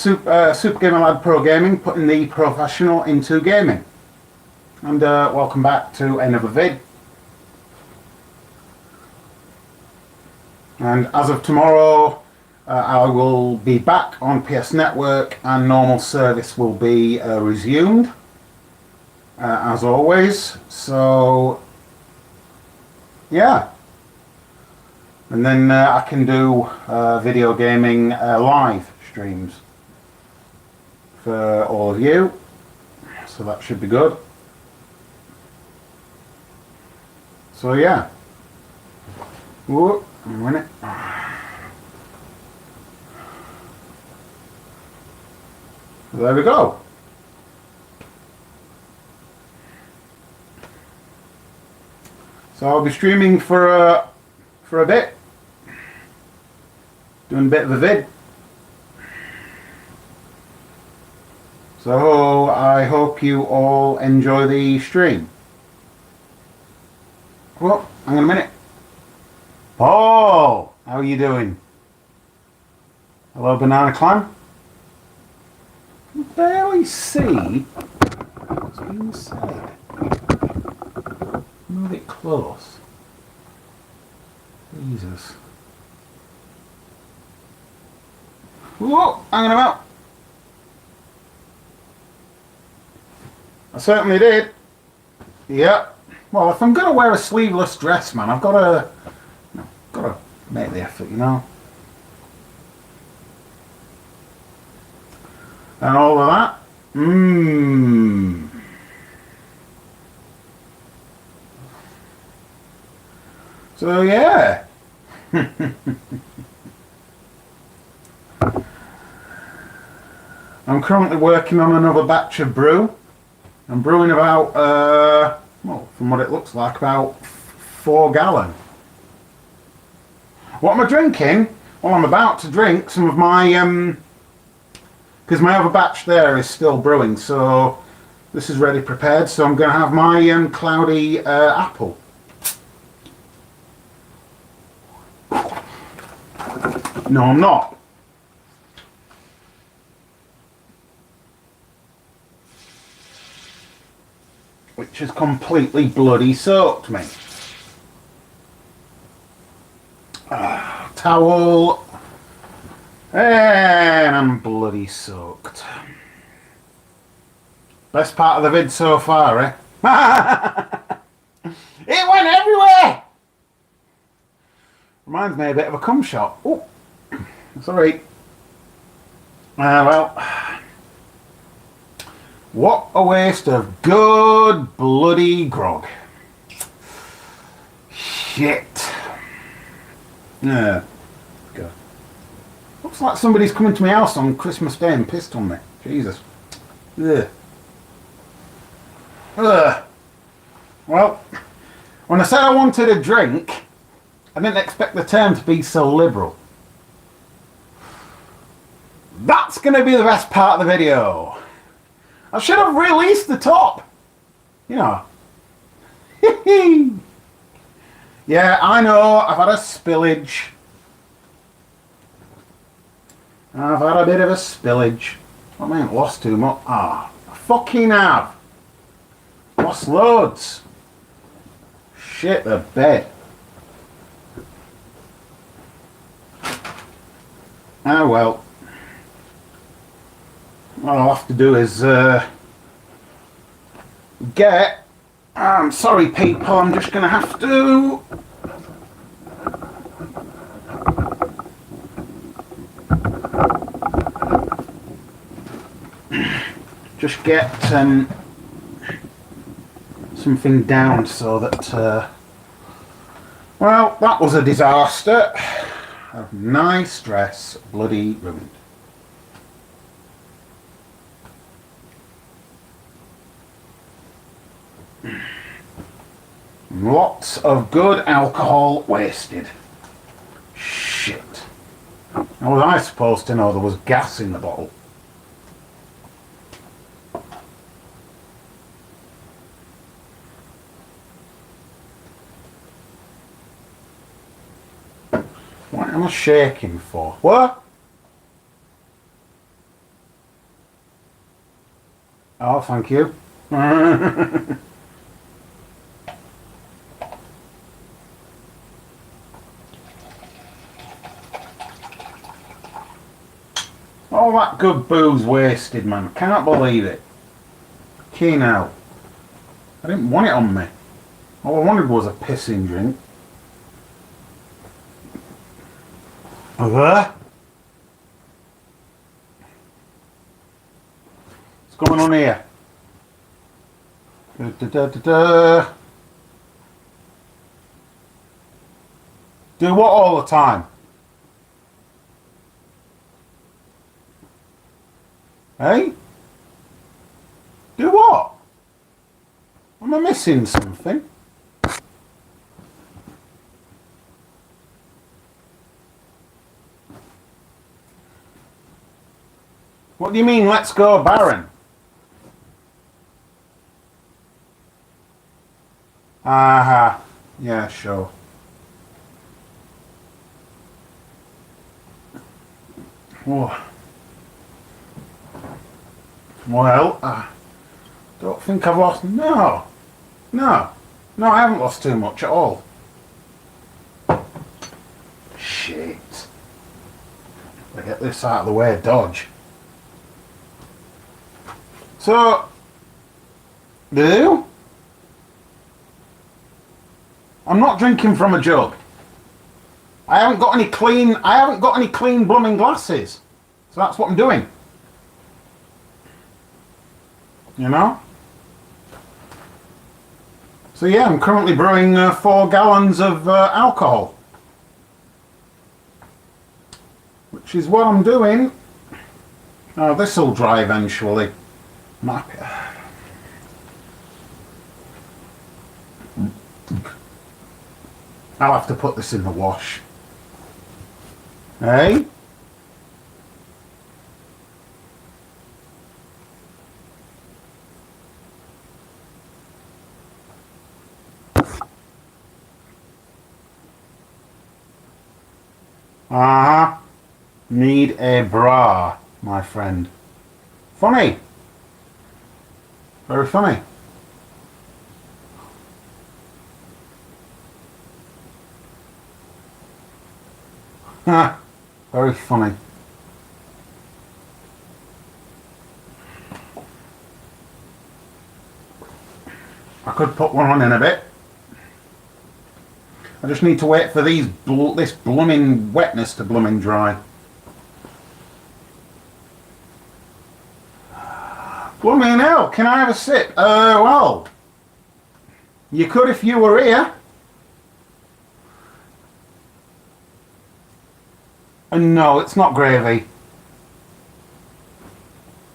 Super Gamer Lad Pro Gaming, putting the professional into gaming. And welcome back to another vid. And as of tomorrow, I will be back on PS Network and normal service will be resumed, as always. So, yeah. And then I can do video gaming live streams for all of you. So that should be good. So yeah. Whoop, a minute. There we go. So I'll be streaming for a bit, doing a bit of a vid. So I hope you all enjoy the stream. Well, hang on a minute. Paul, how are you doing? Hello, Banana Clan. I can barely see what's being said. Move it close. Jesus. Whoa, hang on a minute. I certainly did. Yeah. Well, if I'm going to wear a sleeveless dress, man, I've got to make the effort, you know. And all of that. So, yeah. I'm currently working on another batch of brew. I'm brewing about, well, from what it looks like, about 4 gallon. What am I drinking? Well, I'm about to drink some of my, because my other batch there is still brewing, so this is ready prepared, so I'm going to have my cloudy apple. No, I'm not. Which has completely bloody soaked me. Towel. And I'm bloody soaked. Best part of the vid so far, eh? It went everywhere! Reminds me a bit of a cum shot. Oh, sorry. Well, what a waste of good bloody grog. Shit. Yeah. Good. Looks like somebody's coming to my house on Christmas Day and pissed on me. Jesus. Ugh. Ugh. Well, when I said I wanted a drink, I didn't expect the term to be so liberal. That's going to be the best part of the video. I should have released the top. You know. Yeah, I know. I've had a spillage. I've had a bit of a spillage. I ain't lost too much. Ah, I fucking have. Lost loads. Shit the bed. Oh well. What I'll have to do is get... I'm sorry people, I'm just going to have to... just get something down so that... well, that was a disaster. A nice dress, bloody ruined. Lots of good alcohol wasted. Shit. How was I supposed to know there was gas in the bottle? What am I shaking for? What? Oh, thank you. All that good booze wasted, man. Can't believe it. Keen out. I didn't want it on me. All I wanted was a pissing drink. What's going on here? Da, da, da, da, da. Do what all the time? Hey? Do what? Am I missing something? What do you mean, let's go, Baron? Aha. Yeah, sure. Oh. Well, don't think I've lost... No. No. No, I haven't lost too much at all. Shit. I get this out of the way, dodge. So... I'm not drinking from a jug. I haven't got any clean blooming glasses. So that's what I'm doing. You know? So yeah, I'm currently brewing 4 gallons of alcohol. Which is what I'm doing. Oh, this will dry eventually. I'm happy. I'll have to put this in the wash. Hey? Uh-huh. Need a bra, my friend. Funny. Very funny. Ah, very funny. I could put one on in a bit. I just need to wait for this blooming wetness to blooming dry. Blooming hell, can I have a sip? Well, you could if you were here. And no, it's not gravy.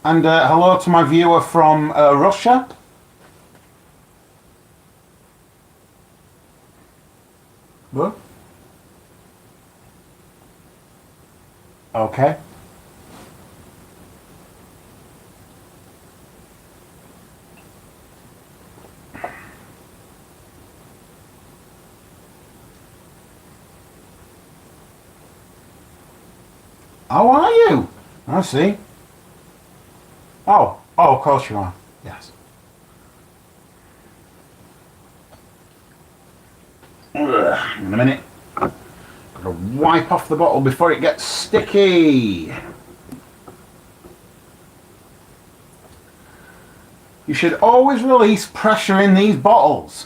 And hello to my viewer from Russia. What? Okay. How are you? I see. Oh, of course you are. Yes. Ugh, in a minute. Gotta wipe off the bottle before it gets sticky. You should always release pressure in these bottles.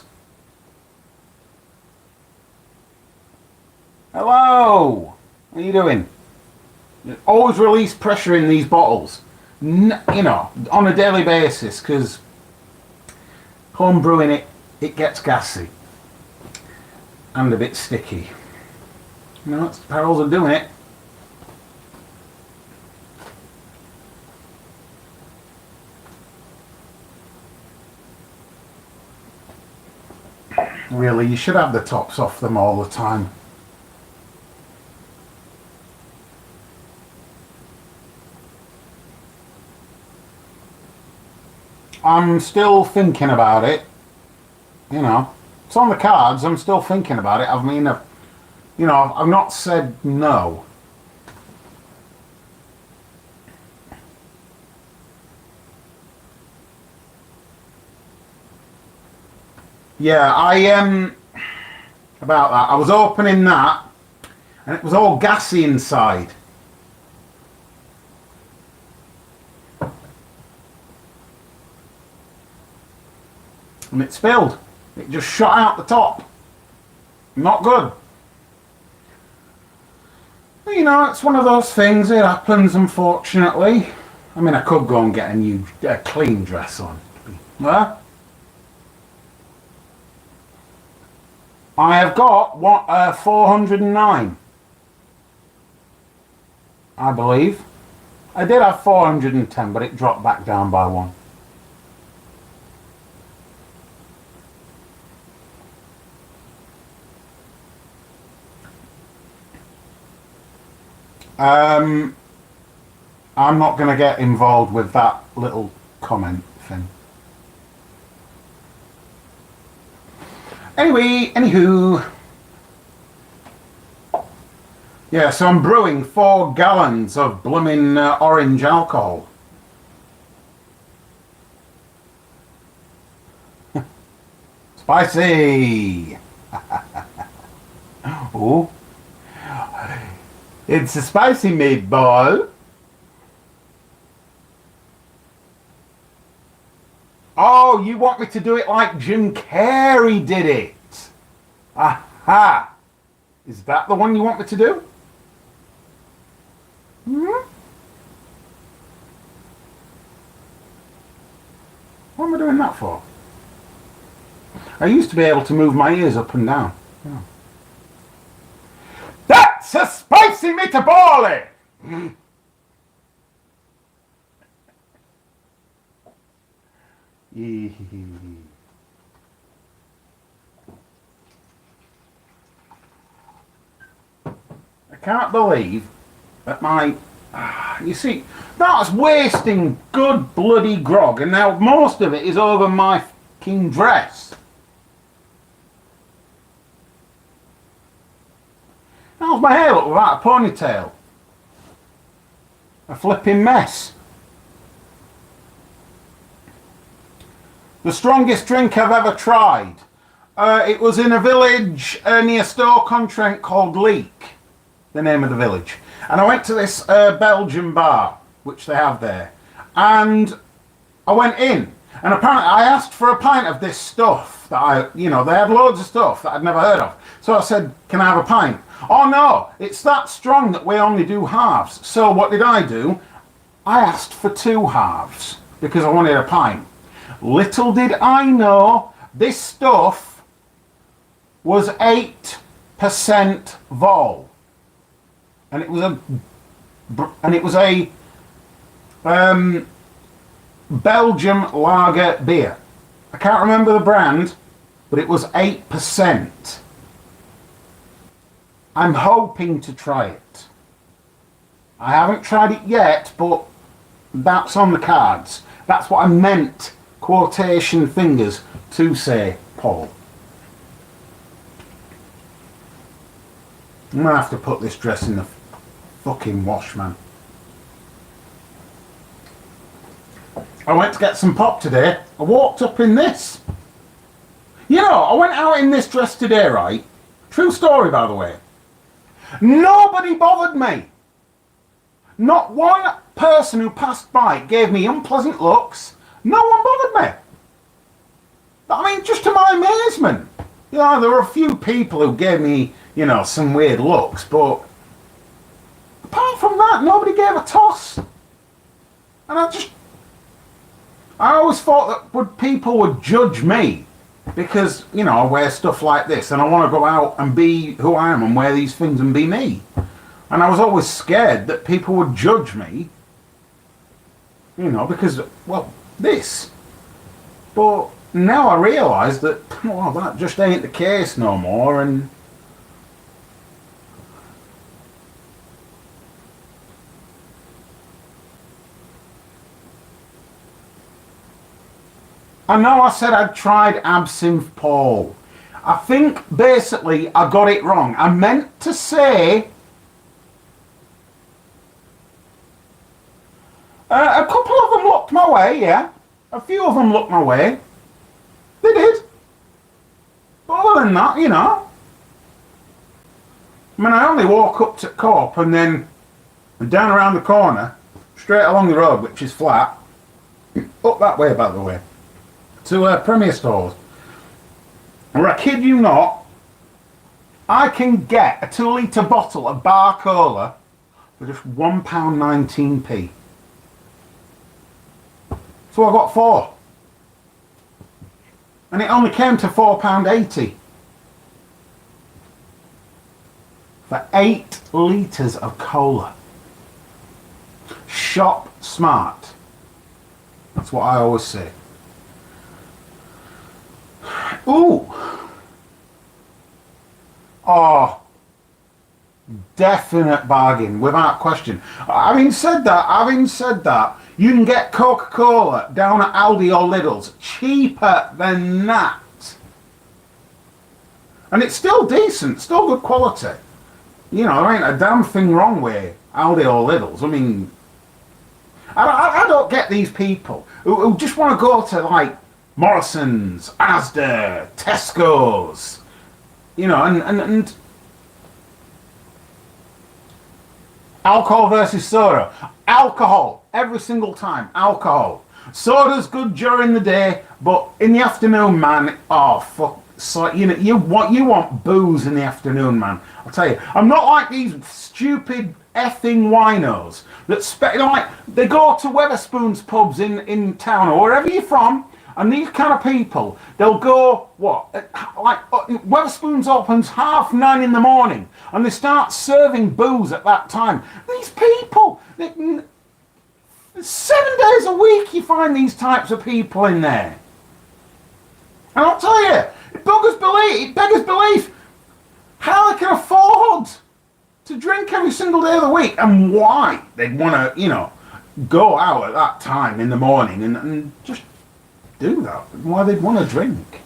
Hello. What are you doing? You always release pressure in these bottles. You know, on a daily basis, because home brewing it gets gassy. And a bit sticky. You know, it's the perils of doing it. Really, you should have the tops off them all the time. I'm still thinking about it. You know, it's on the cards. I'm still thinking about it. I mean, you know, I've not said no. Yeah, about that. I was opening that, and it was all gassy inside. And it spilled. It just shot out the top. Not good. You know, it's one of those things. It happens, unfortunately. I mean, I could go and get a clean dress on. Huh? I have got 409. I believe. I did have 410, but it dropped back down by one. I'm not going to get involved with that little comment thing. Anywho. Yeah, so I'm brewing 4 gallons of blooming orange alcohol. Spicy! Oh. It's a spicy meatball. Oh, you want me to do it like Jim Carrey did it? Aha! Is that the one you want me to do? Hmm? What am I doing that for? I used to be able to move my ears up and down. Yeah. That's a spicy meatball! I can't believe that you see, that's wasting good bloody grog, and now most of it is over my fucking dress. How's my hair look without a ponytail? A flipping mess. The strongest drink I've ever tried. It was in a village near Stoke-on-Trent called Leek, the name of the village. And I went to this Belgian bar, which they have there. And I went in. And apparently I asked for a pint of this stuff that they had loads of stuff that I'd never heard of. So I said, can I have a pint? Oh no, it's that strong that we only do halves. So what did I do? I asked for 2 halves because I wanted a pint. Little did I know this stuff was 8% vol. And it was a Belgian lager beer. I can't remember the brand, but it was 8%. I'm hoping to try it. I haven't tried it yet, but that's on the cards. That's what I meant, quotation fingers, to say, Paul. I'm gonna have to put this dress in the fucking wash, man. I went to get some pop today. I walked up in this. You know, I went out in this dress today, right? True story, by the way. Nobody bothered me. Not one person who passed by gave me unpleasant looks. No one bothered me. I mean, just to my amazement. You know, there were a few people who gave me, some weird looks, but apart from that, nobody gave a toss. And I always thought that people would judge me because, I wear stuff like this and I want to go out and be who I am and wear these things and be me. And I was always scared that people would judge me, because, this. But now I realise that, that just ain't the case no more, and I know I said I'd tried absinthe, Paul. I think basically I got it wrong. I meant to say a couple of them looked my way, yeah. A few of them looked my way. They did. than that, you know. I mean, I only walk up to Co-op and then down around the corner, straight along the road, which is flat, up that way, by the way, to Premier Stores. Where I kid you not, I can get a 2 litre bottle of bar cola for just £1.19p. So I got 4. And it only came to £4.80. For 8 litres of cola. Shop smart. That's what I always say. Ooh. Oh. Definite bargain, without question. Having said that, you can get Coca-Cola down at Aldi or Lidl's cheaper than that. And it's still decent, still good quality. You know, there ain't a damn thing wrong with Aldi or Lidl's. I mean, I don't get these people who just want to go to, like, Morrison's, Asda, Tesco's, you know, and alcohol versus soda. Alcohol, every single time, alcohol. Soda's good during the day, but in the afternoon, man, oh, fuck. So, you know, you want booze in the afternoon, man. I'll tell you, I'm not like these stupid effing winos that you know, like, they go to Wetherspoon's pubs in town or wherever you're from, and these kind of people, they'll go, Wetherspoon's opens 9:30 in the morning, and they start serving booze at that time. These people, 7 days a week you find these types of people in there. And I'll tell you, it beggars belief how they can afford to drink every single day of the week, and why they'd want to, you know, go out at that time in the morning and just do that. Why they'd want to drink.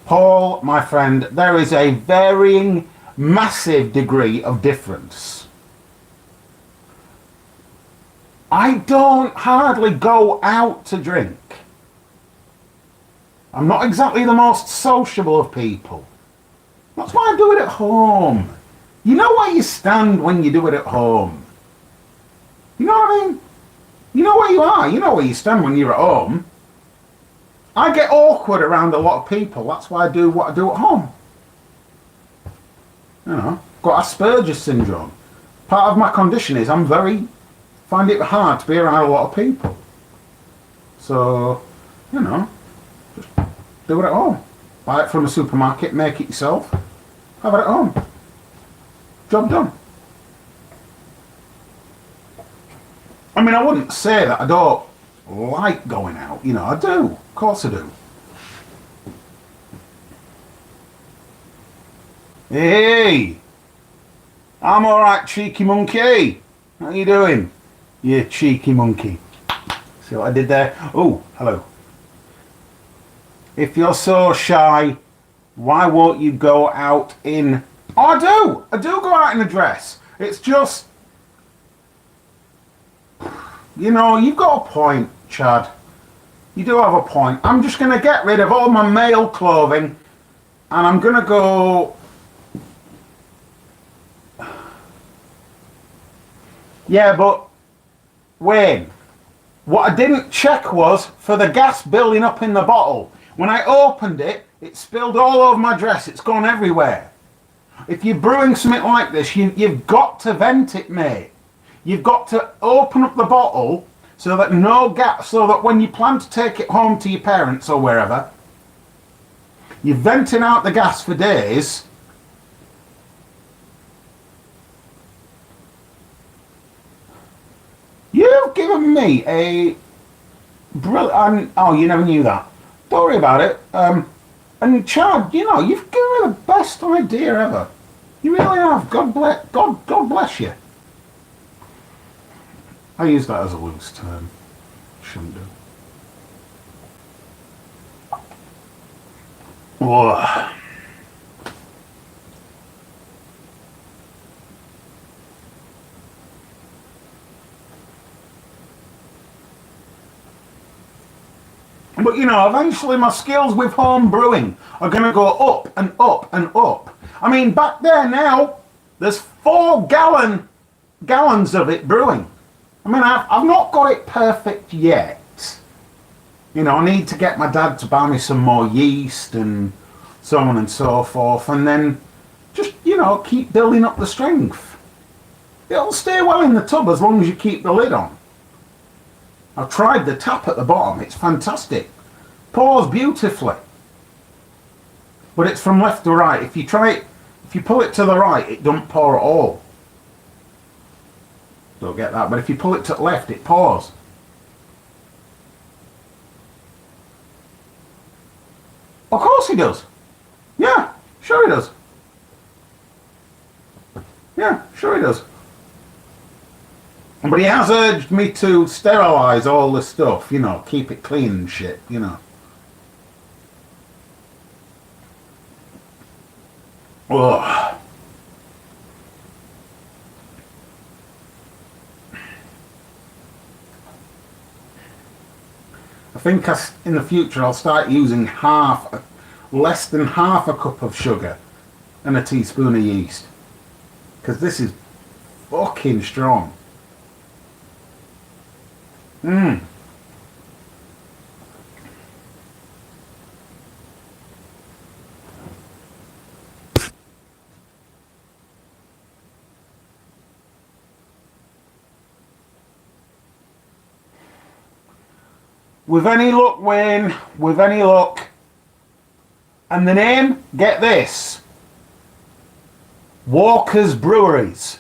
Paul, my friend, there is a varying, massive degree of difference. I don't hardly go out to drink. I'm not exactly the most sociable of people. That's why I do it at home. You know where you stand when you do it at home. You know what I mean? You know where you are. You know where you stand when you're at home. I get awkward around a lot of people. That's why I do what I do at home. You know, got Asperger's syndrome. Part of my condition is find it hard to be around a lot of people. So, you know, just do it at home. Buy it from a supermarket, make it yourself, have it at home. Job done. I mean, I wouldn't say that I don't like going out. You know, I do. Of course I do. Hey! I'm alright, cheeky monkey. How you doing? You cheeky monkey. See what I did there? Oh, hello. If you're so shy, why won't you go out in... Oh, I do! I do go out in a dress. It's just... You know, you've got a point, Chad. You do have a point. I'm just going to get rid of all my male clothing, and I'm going to go... Yeah, but... Wayne, what I didn't check was for the gas building up in the bottle. When I opened it, it spilled all over my dress. It's gone everywhere. If you're brewing something like this, you've got to vent it, mate. You've got to open up the bottle so that no gas, so that when you plan to take it home to your parents or wherever, you're venting out the gas for days. You've given me a brilliant... Oh, you never knew that. Don't worry about it. And Chad, you know, you've given me the best idea ever. You really have. God bless you. I use that as a loose term. Shouldn't do. Oh. But you know, eventually my skills with home brewing are going to go up and up and up. I mean, back there now, there's 4 gallons of it brewing. I mean, I've not got it perfect yet. You know, I need to get my dad to buy me some more yeast and so on and so forth, and then just, you know, keep building up the strength. It'll stay well in the tub as long as you keep the lid on. I've tried the tap at the bottom, it's fantastic. Pours beautifully. But it's from left to right. If you pull it to the right, it don't pour at all. Don't get that, but if you pull it to the left, it pours. Of course he does. Yeah, sure he does. Yeah, sure he does. But he has urged me to sterilise all the stuff, you know, keep it clean and shit, you know. Ugh. I think in the future I'll start using less than half a cup of sugar and a teaspoon of yeast. Because this is fucking strong. Mmm. With any luck, Wayne, with any luck. And the name, get this. Walker's Breweries.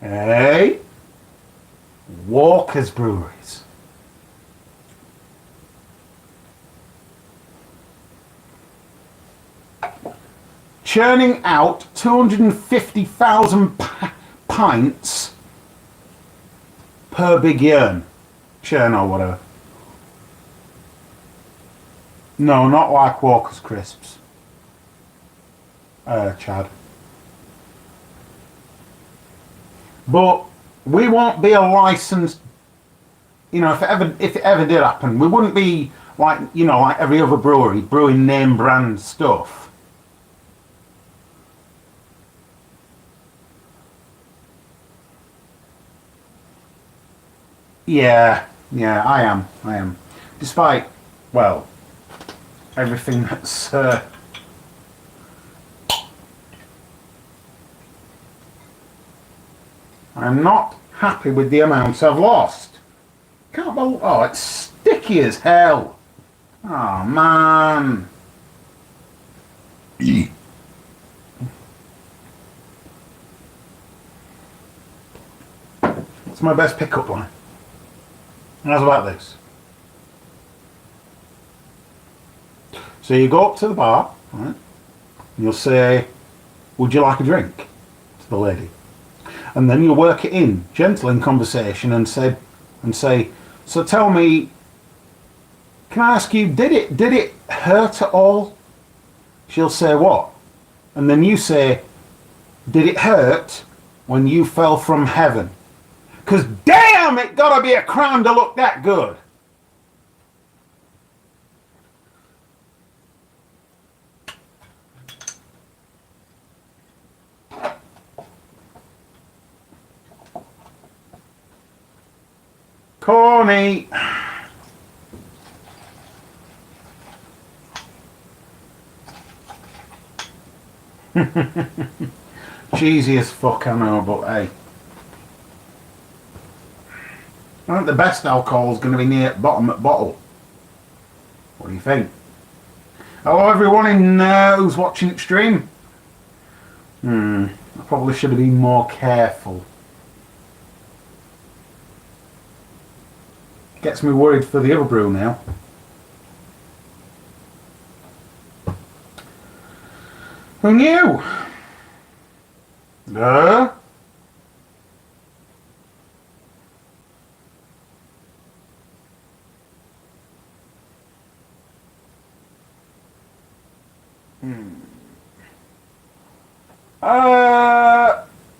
Hey? Walker's Breweries. Churning out 250,000 pints per big yearn. Churn or whatever. No, not like Walker's Crisps. Chad. But we won't be a licensed, you know, if it ever did happen, we wouldn't be like, you know, like every other brewery brewing name brand stuff. Yeah, I am. Despite, well, everything that's I'm not happy with the amounts I've lost. Can't believe, oh, it's sticky as hell. Oh man. It's my best pickup line. How's about this? So you go up to the bar, right? And you'll say, "Would you like a drink?" to the lady, and then you'll work it in, gentle in conversation, and say, "So tell me, can I ask you, did it hurt at all?" She'll say, "What?" And then you say, "Did it hurt when you fell from heaven?" Because damn, it gotta be a crime to look that good. Corny. Cheesy as fuck, I know, but hey. I think the best alcohol is going to be near bottom at bottle. What do you think? Hello everyone who's watching the stream. I probably should have been more careful. Gets me worried for the other brew now. Who knew?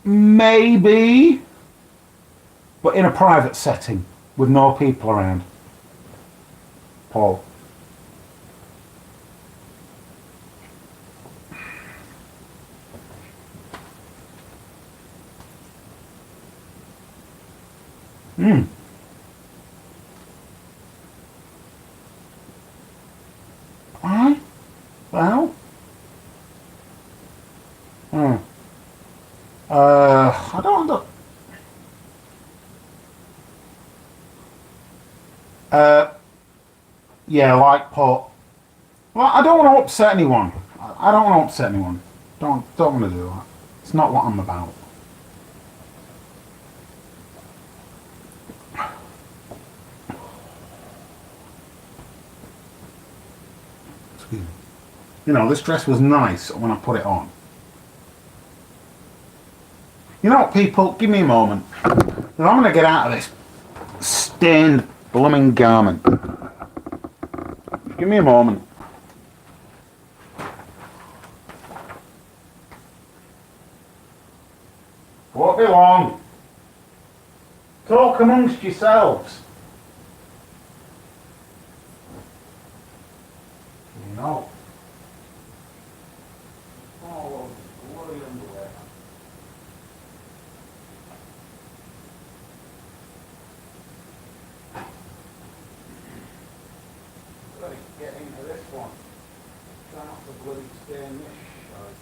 Maybe, but in a private setting with no people around. Paul. Hmm. Aye. Well. Hmm. I don't know. Uh, yeah, like Paul. Well, I don't want to upset anyone. I don't want to upset anyone. Don't want to do that. It's not what I'm about. Excuse me. You know, this dress was nice when I put it on. You know what, people? Give me a moment. I'm going to get out of this stained blooming garment. Give me a moment. Won't be long. Talk amongst yourselves. You know. Oh, bloody underwear. Gotta get into this one. Try not to bloody stain this shite.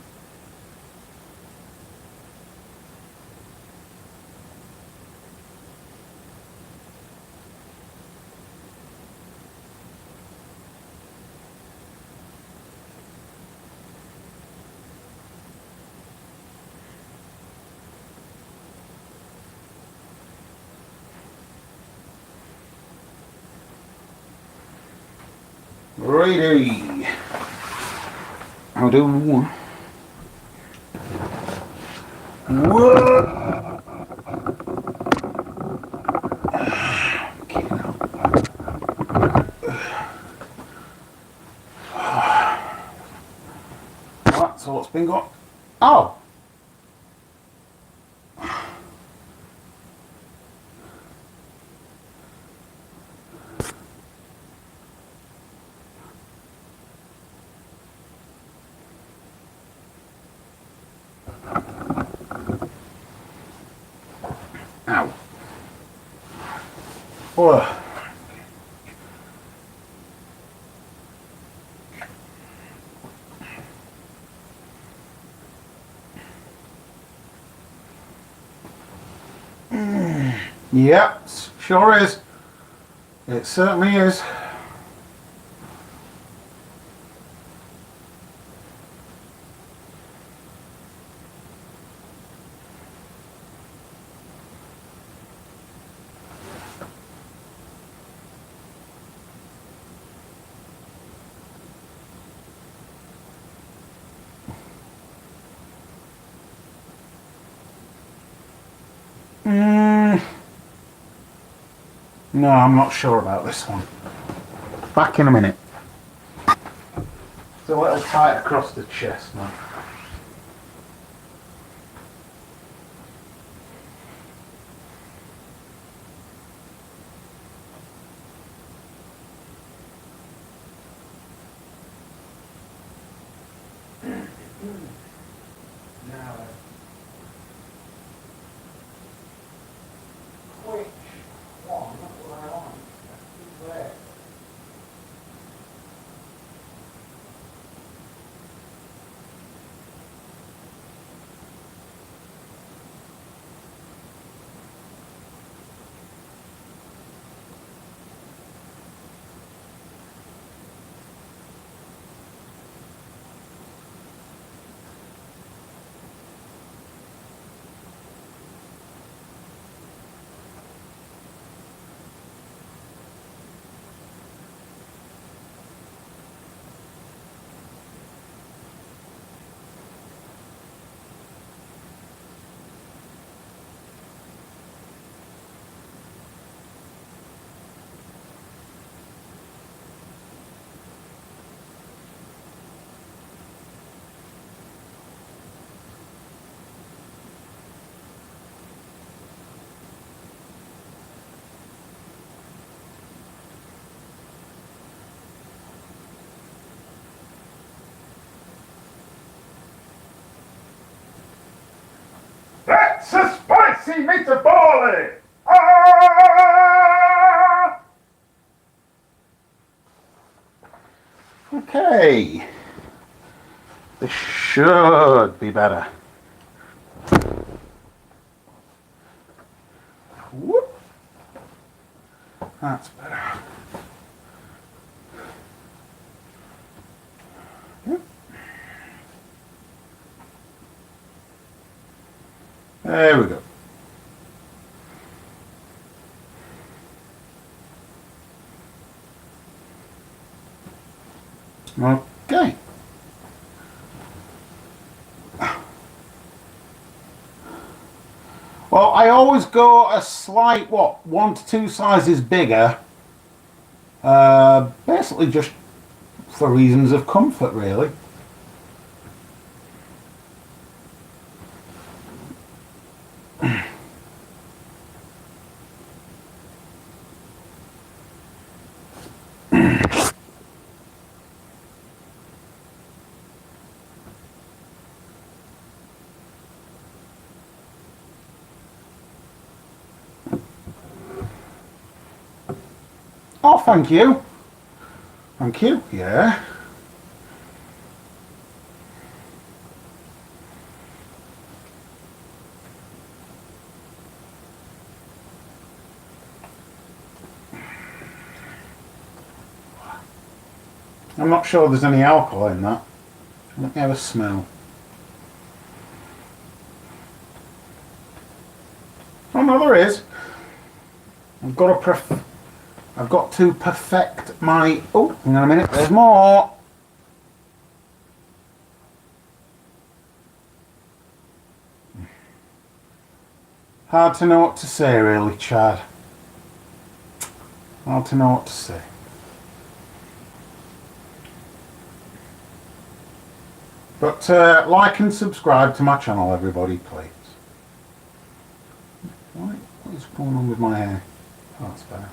Righty. I'll do one. Whoa! That's what's been got. Oh! Ow. Oh. Yep, sure is. It certainly is. No, I'm not sure about this one. Back in a minute. It's a little tight across the chest, man. Now then. Which one will I want? There. sexy meatball! Ah! Okay. This should be better. Whoop. That's better. Yep. There we go. Okay. Well, I always go a slight, 1 to 2 sizes bigger. Basically just for reasons of comfort, really. Oh, thank you. Thank you, yeah. I'm not sure there's any alcohol in that. Let me have a smell. Oh no, there is. I've got to perfect my... Oh, hang on a minute, there's more. Hard to know what to say, really, Chad. Hard to know what to say. But like and subscribe to my channel, everybody, please. What is going on with my hair? Oh, that's better.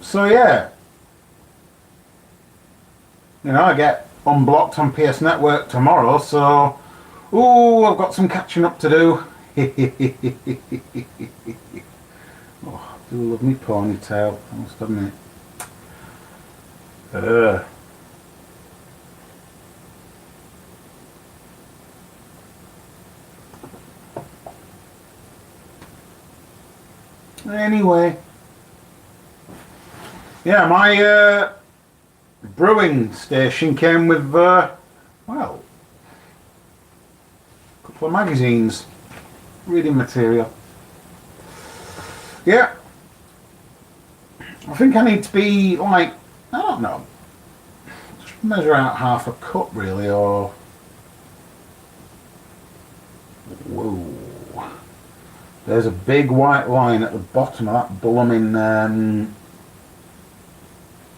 So yeah, you know, I get unblocked on PS Network tomorrow, so ooh, I've got some catching up to do. Oh, I do love me ponytail, I must admit. Anyway, yeah, my brewing station came with, well, a couple of magazines, reading material. Yeah, I think I need to be like, I don't know, just measure out half a cup really, or, whoa, there's a big white line at the bottom of that blooming,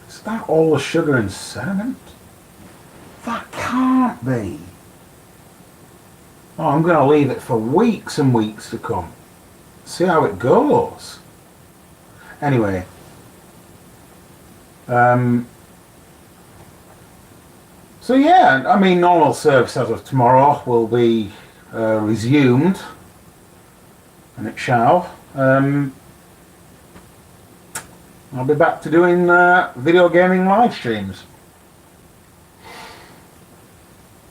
is that all the sugar and sediment? That can't be. Oh, I'm going to leave it for weeks and weeks to come. See how it goes. Anyway. So yeah, I mean, normal service as of tomorrow will be resumed. And it shall. I'll be back to doing video gaming live streams.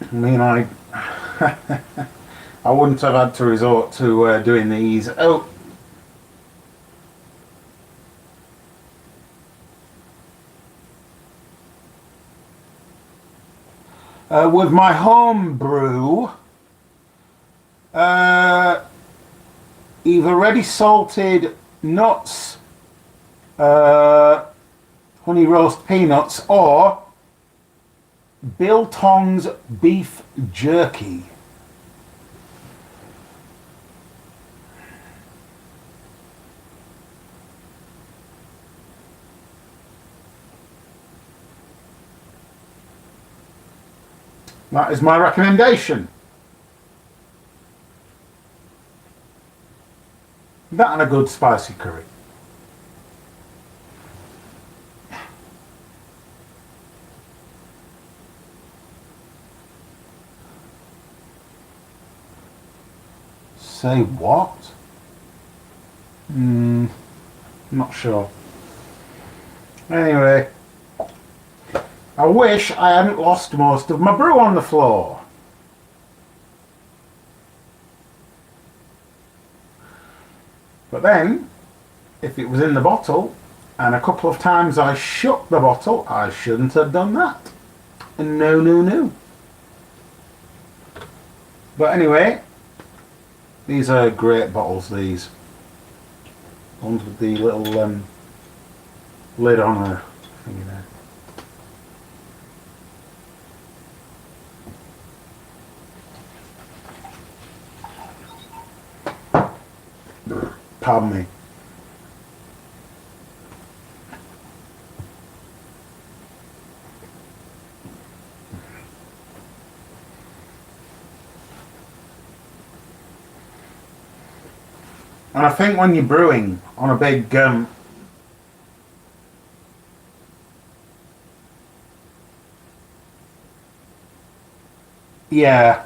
I mean, I wouldn't have had to resort to doing these. Oh, with my home brew, either ready salted nuts, honey roast peanuts, or Biltong's beef jerky. That is my recommendation. That and a good spicy curry. Say what? Not sure. Anyway, I wish I hadn't lost most of my brew on the floor. But then, if it was in the bottle, and a couple of times I shook the bottle, I shouldn't have done that. No, no, no. But anyway, these are great bottles, these. Ones with the little lid on her thingy there. Pardon me. And I think when you're brewing on a big yeah.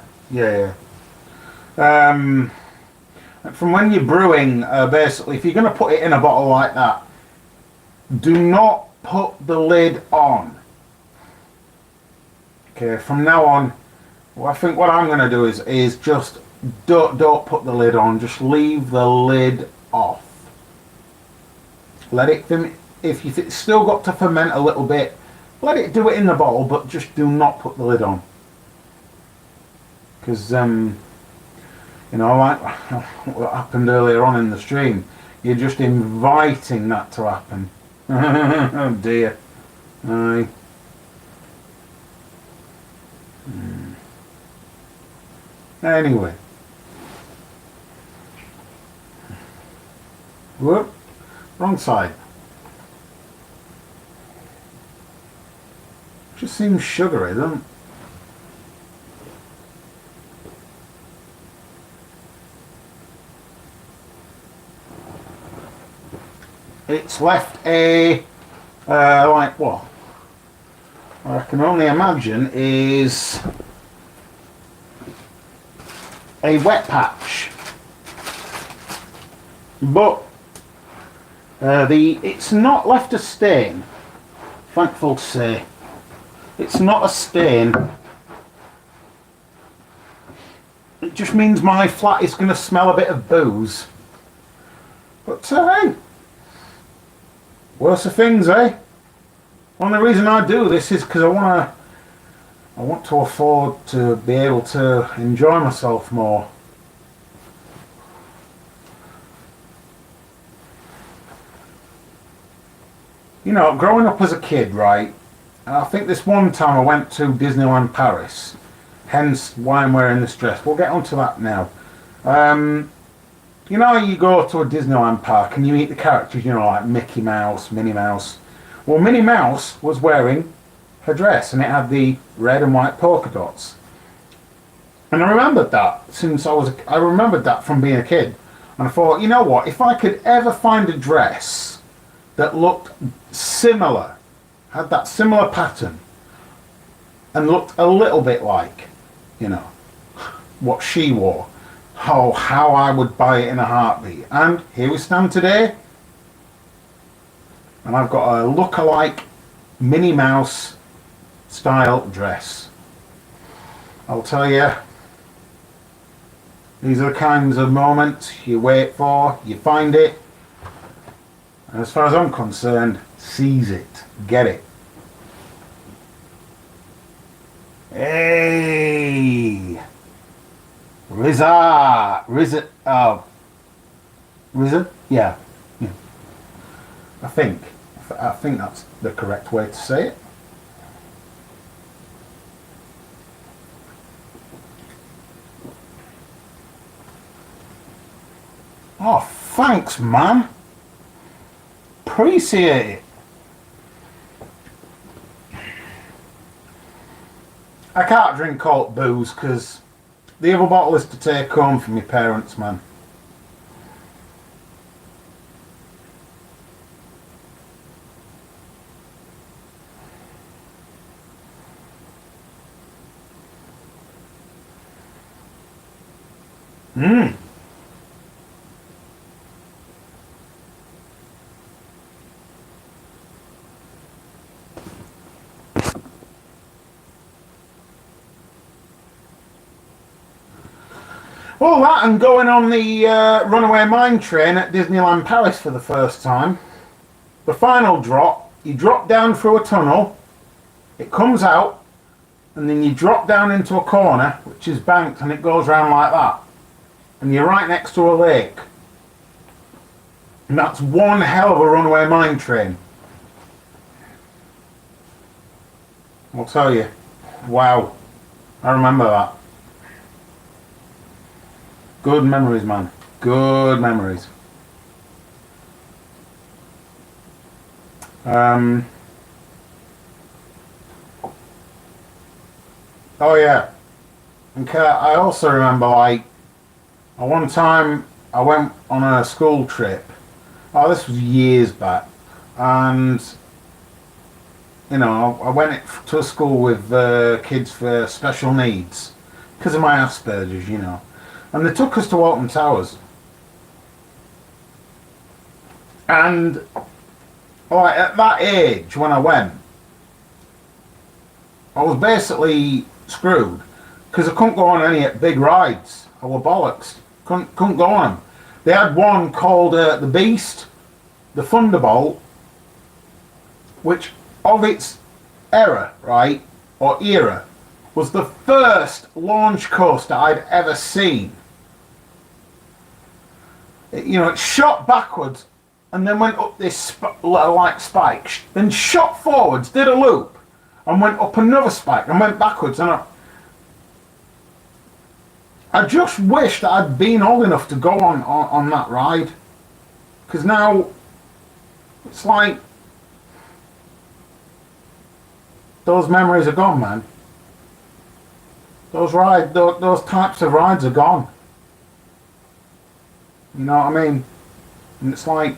From when you're brewing, basically, if you're going to put it in a bottle like that, do not put the lid on. Okay, from now on, well, I think what I'm going to do is just don't put the lid on. Just leave the lid off. Let it if it's still got to ferment a little bit, let it do it in the bottle, but just do not put the lid on. Because you know, like what happened earlier on in the stream, you're just inviting that to happen. Oh dear. Aye. Anyway. Whoop. Wrong side. Just seems sugary, doesn't it? It's left a like what I can only imagine is a wet patch, but it's not left a stain. Thankful to say, it's not a stain. It just means my flat is going to smell a bit of booze. But hey, worse of things, eh? Only reason I do this is because I want to afford to be able to enjoy myself more. You know, growing up as a kid, right? And I think this one time I went to Disneyland Paris, hence why I'm wearing this dress. We'll get onto that now. You know, you go to a Disneyland park and you meet the characters, you know, like Mickey Mouse, Minnie Mouse. Well, Minnie Mouse was wearing her dress and it had the red and white polka dots. And I remembered that I remembered that from being a kid. And I thought, you know what, if I could ever find a dress that looked similar, had that similar pattern, and looked a little bit like, you know, what she wore, oh, how I would buy it in a heartbeat. And here we stand today, and I've got a look-alike Minnie Mouse style dress. I'll tell you, these are the kinds of moments you wait for, you find it, and as far as I'm concerned, seize it, get it. Hey! Rizza, yeah. I think that's the correct way to say it. Oh, thanks, man. Appreciate it. I can't drink alt booze because the other bottle is to take home for my parents, man. Well, that and going on the runaway mine train at Disneyland Paris for the first time. The final drop, you drop down through a tunnel, it comes out, and then you drop down into a corner, which is banked, and it goes round like that. And you're right next to a lake. And that's one hell of a runaway mine train. I'll tell you. Wow. I remember that. Good memories, man. Good memories. Oh yeah. And I also remember, like, one time I went on a school trip. Oh, this was years back. And, you know, I went to a school with kids for special needs. Because of my Asperger's, you know. And they took us to Alton Towers. And, like, at that age, when I went, I was basically screwed. Because I couldn't go on any big rides. I were bollocks. Couldn't go on them. They had one called the Beast, the Thunderbolt, which of its era, right, or era, was the first launch coaster I'd ever seen. It shot backwards and then went up this like spike, then shot forwards, did a loop, and went up another spike and went backwards. And I just wish that I'd been old enough to go on that ride, because now it's like those memories are gone, man. Those types of rides are gone. You know what I mean? And it's like,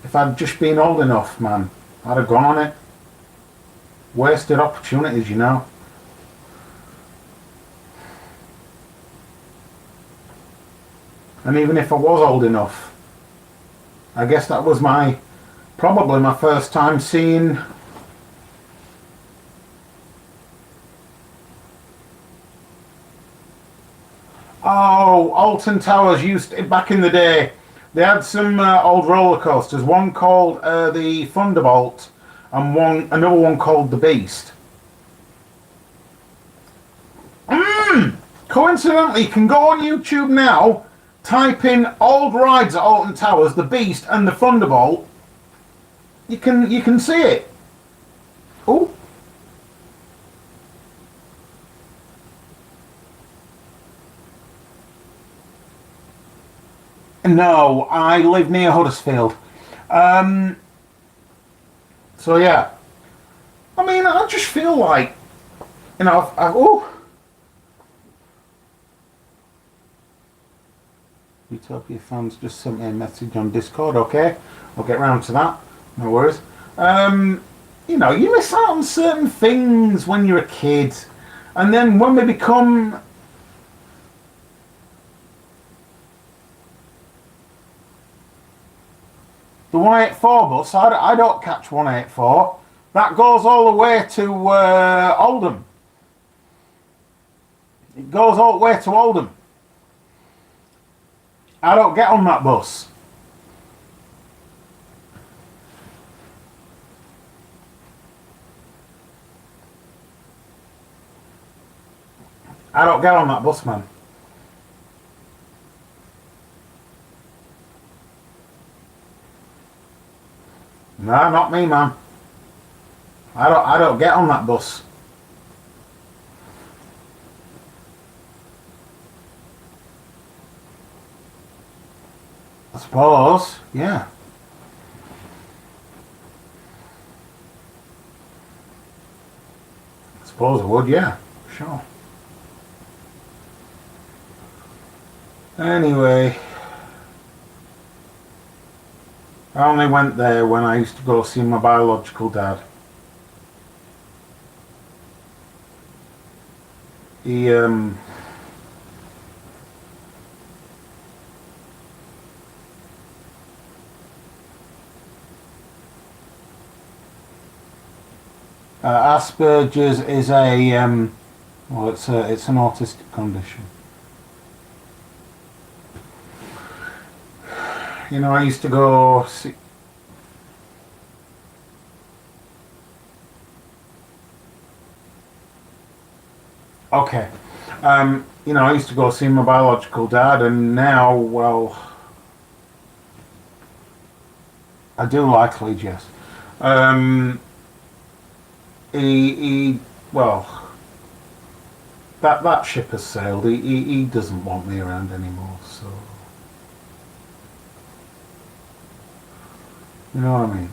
if I'd just been old enough, man, I'd have gone on it. Wasted opportunities, you know. And even if I was old enough, I guess that was probably my first time seeing Alton Towers back in the day. They had some old roller coasters. One called the Thunderbolt, and another one called the Beast. Coincidentally, you can go on YouTube now, type in old rides at Alton Towers, the Beast and the Thunderbolt. You can see it. Oh. No, I live near Huddersfield. So yeah. I mean, I just feel like, Utopia fans just sent me a message on Discord. Okay, I'll get round to that. No worries. You miss out on certain things when you're a kid, and then when we become the 184 bus, I don't catch 184. That goes all the way to Oldham. It goes all the way to Oldham. I don't get on that bus. I don't get on that bus, man. No, not me, man. I don't get on that bus. I suppose, yeah. I suppose I would, yeah. Sure. Anyway, I only went there when I used to go see my biological dad. He Asperger's is a Well, it's an autistic condition. You know, I used to go see. Okay. You know, I used to go see my biological dad, and now, well, I do like Lee, yes. Um, he, well, that ship has sailed. He doesn't want me around anymore, so you know what I mean.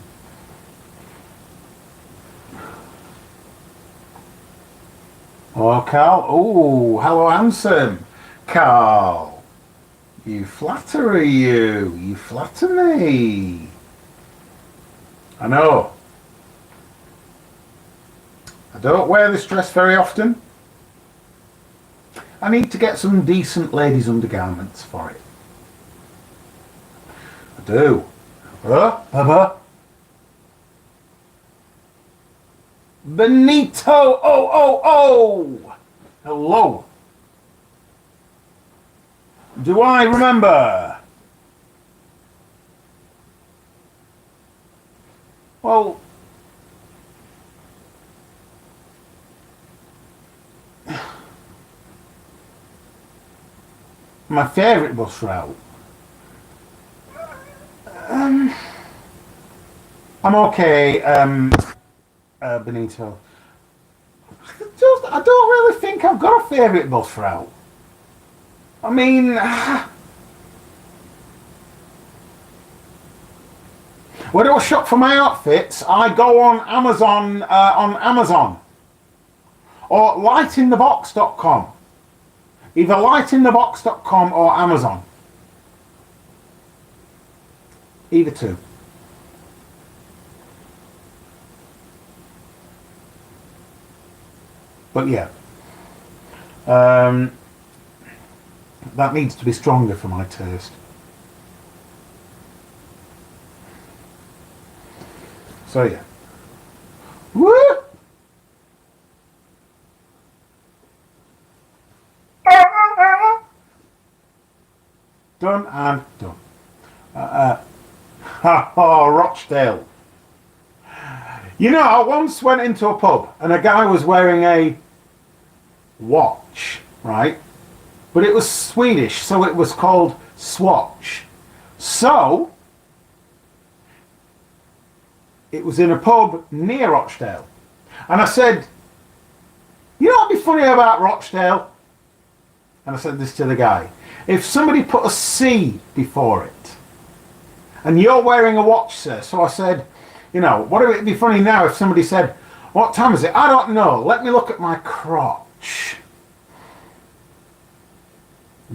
Oh, Carl. Oh, hello, handsome. Carl. You flatter you. You flatter me. I know. I don't wear this dress very often. I need to get some decent ladies' undergarments for it. I do. Bubba. Benito. Oh. Hello. Do I remember? Well, my favourite bus route. I'm okay, Benito. I don't really think I've got a favourite bus route. I mean, when I shop for my outfits, I go on Amazon or lightinthebox.com. Either lightinthebox.com or Amazon. Either two. But yeah, that needs to be stronger for my taste. So yeah. Woo! Done and done. Oh, Rochdale. You know, I once went into a pub and a guy was wearing a watch, right? But it was Swedish, so it was called Swatch. So, it was in a pub near Rochdale. And I said, you know what'd be funny about Rochdale? And I said this to the guy. If somebody put a C before it, and you're wearing a watch, sir. So I said, you know, what would it be funny now if somebody said, what time is it? I don't know. Let me look at my crotch.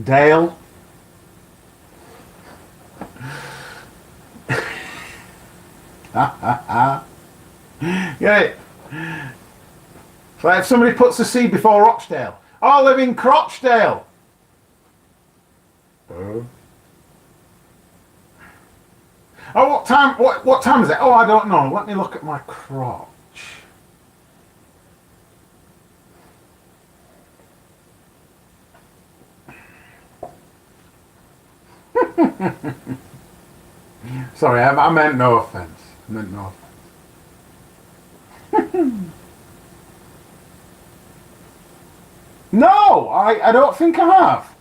Dale. Yeah. So if somebody puts a C before Rochdale, I live in Crotchdale. Oh, what time? What time is it? Oh, I don't know. Let me look at my crotch. Sorry, I meant no offence. I meant no offence. No, I don't think I have.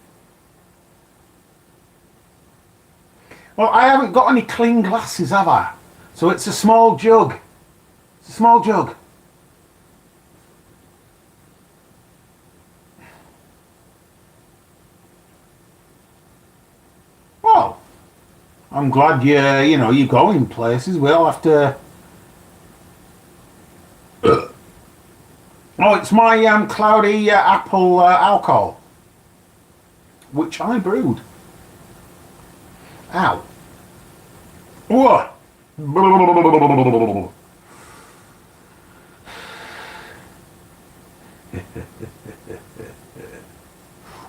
Well, I haven't got any clean glasses, have I? So it's a small jug. It's a small jug. Well, I'm glad you're going places. We all have to. Oh, it's my cloudy apple alcohol, which I brewed. Ow. Whoa.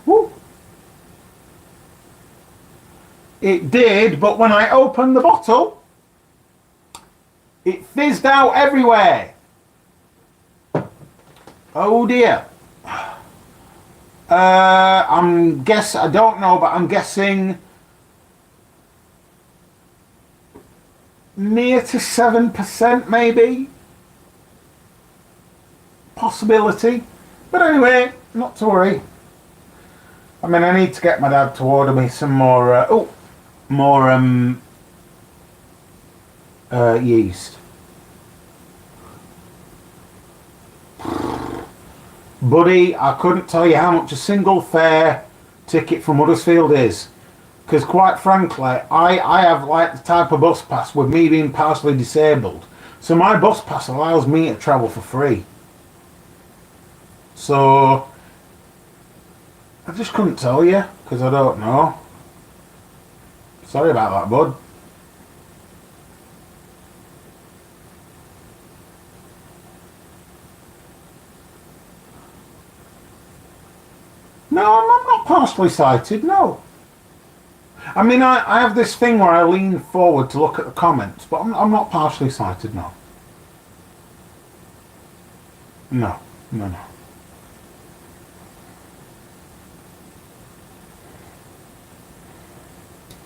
Woo. It did, but when I opened the bottle, it fizzed out everywhere. Oh dear. I don't know, but I'm guessing near to 7%, maybe. Possibility. But anyway, not to worry. I mean, I need to get my dad to order me some more, more yeast. Buddy, I couldn't tell you how much a single fare ticket from Huddersfield is. Because quite frankly, I have like the type of bus pass with me being partially disabled. So my bus pass allows me to travel for free. So I just couldn't tell you because I don't know. Sorry about that, bud. No, I'm not partially sighted, no. I mean, I have this thing where I lean forward to look at the comments, but I'm not partially sighted, no. No, no, no.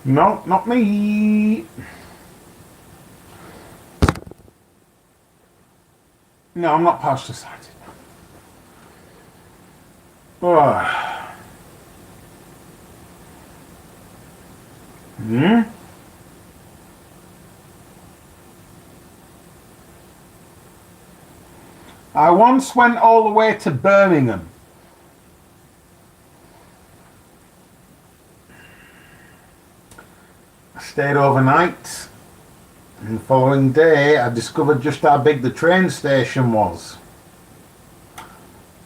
No, not me. No, I'm not partially sighted. Oh. Hmm? I once went all the way to Birmingham. I stayed overnight, and the following day I discovered just how big the train station was.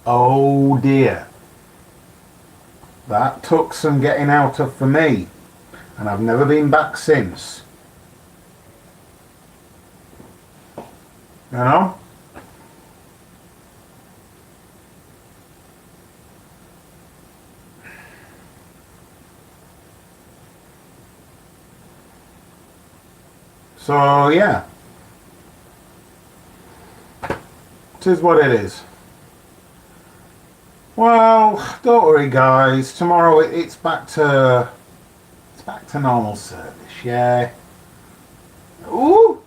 Oh dear. That took some getting out of for me, and I've never been back since. You know? So yeah, it is what it is. Well, don't worry, guys. Tomorrow it's back to normal service. Yeah. Ooh.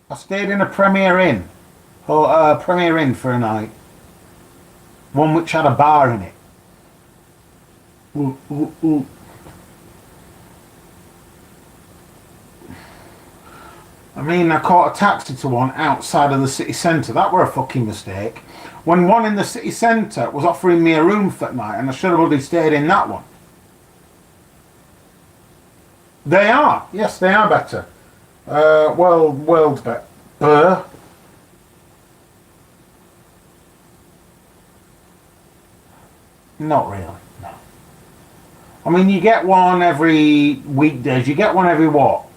I stayed in a Premier Inn. Oh, Premier Inn for a night. One which had a bar in it. Ooh, ooh, ooh. I mean, I caught a taxi to one outside of the city centre. That were a fucking mistake. When one in the city centre was offering me a room for that night, and I should have already stayed in that one. They are. Yes, they are better. Well, world's better. Not really, no. I mean, you get one every weekdays. You get one every what?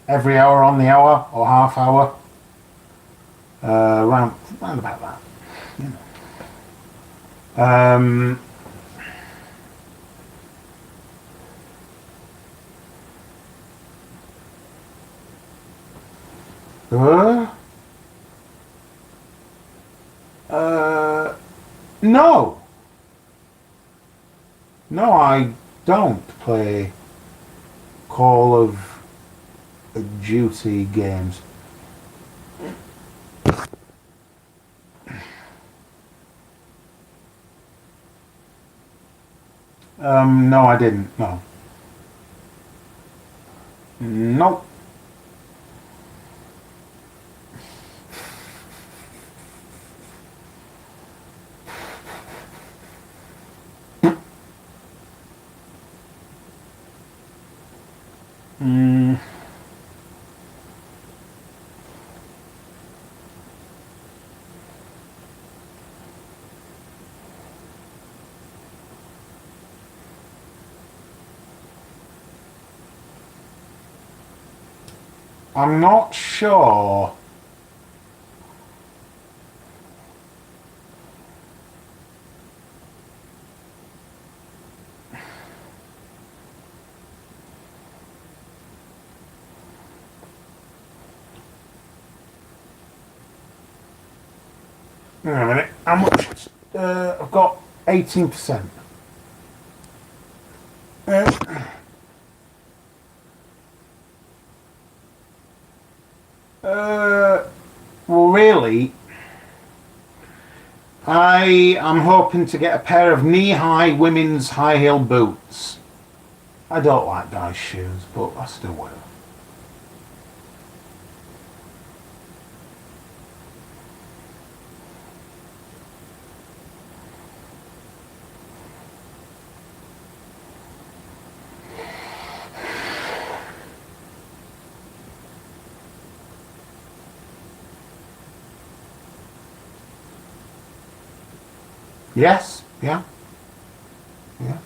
Every hour on the hour or half hour. Round about that. You know. Uh, no. No, I don't play Call of Duty games. No, I didn't. No. Nope. Mm. I'm not sure. Hang on a minute. How much? I've got 18%. Well, really, I am hoping to get a pair of knee-high women's high-heel boots. I don't like guys' shoes, but I still wear them. Yes, yeah, yeah.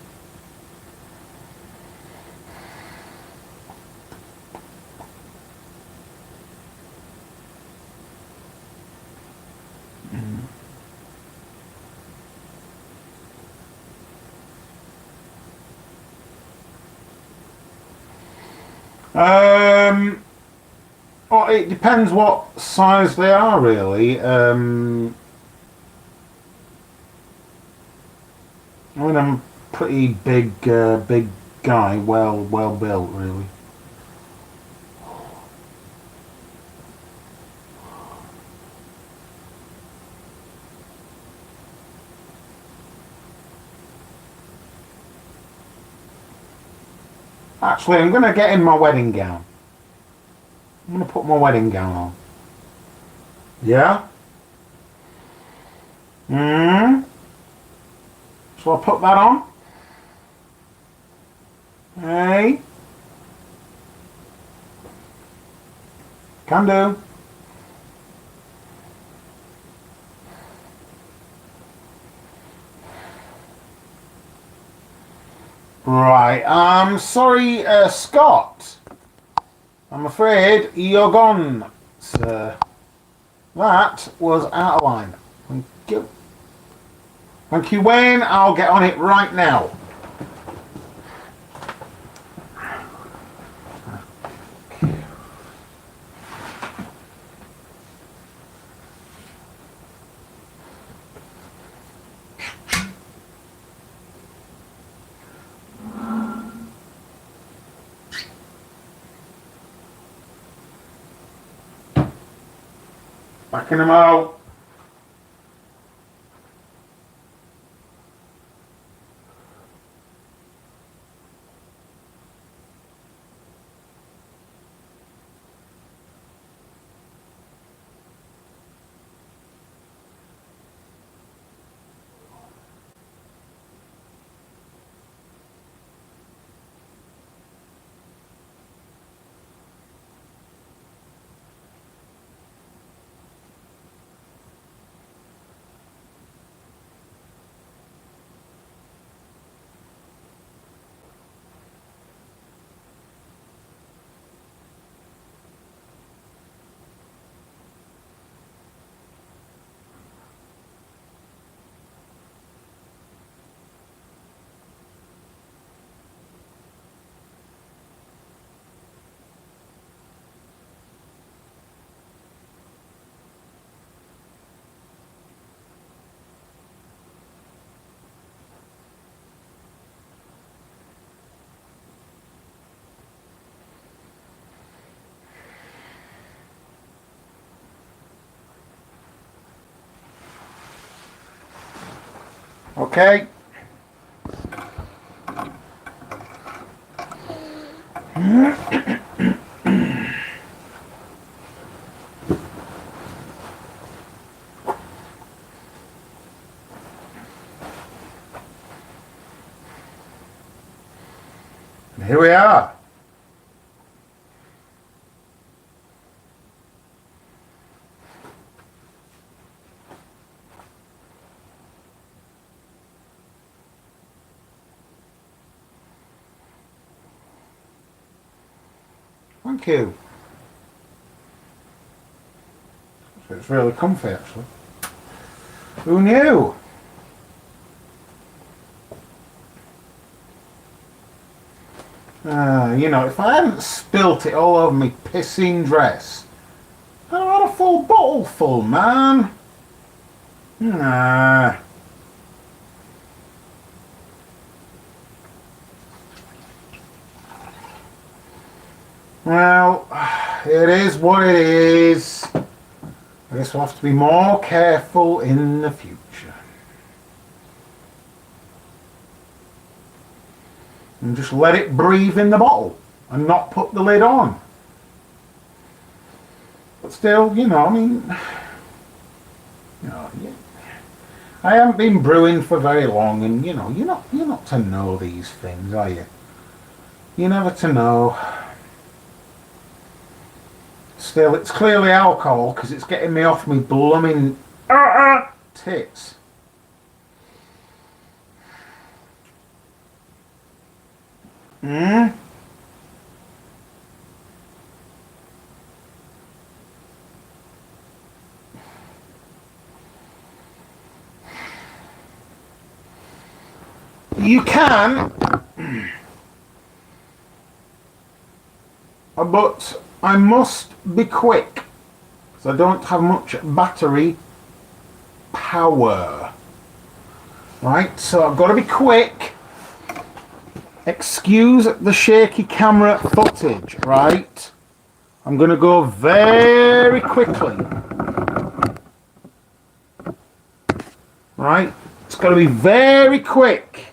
Um, well, it depends what size they are, really. I mean, I'm a pretty big guy, well built, really. Actually, I'm going to get in my wedding gown. I'm going to put my wedding gown on. Yeah? Hmm? Shall I put that on? Hey? Can do. Right, sorry, Scott. I'm afraid you're gone, sir. That was out of line. Thank you. Thank you, Wayne. I'll get on it right now. Backing them out. Okay. Here we are. Thank you. It's really comfy, actually. Who knew? You know, if I hadn't spilt it all over me pissing dress, I'd have had a full bottle full, man. Nah. Well, it is what it is. I guess we'll have to be more careful in the future. And just let it breathe in the bottle and not put the lid on. But still, you know, I mean, you know, I haven't been brewing for very long, and you know, you're not to know these things, are you? You're never to know. Still, it's clearly alcohol because it's getting me off me blooming tits. Hmm? You can, but I must be quick because I don't have much battery power. Right, so I've got to be quick. Excuse the shaky camera footage, right? I'm going to go very quickly. Right, it's got to be very quick.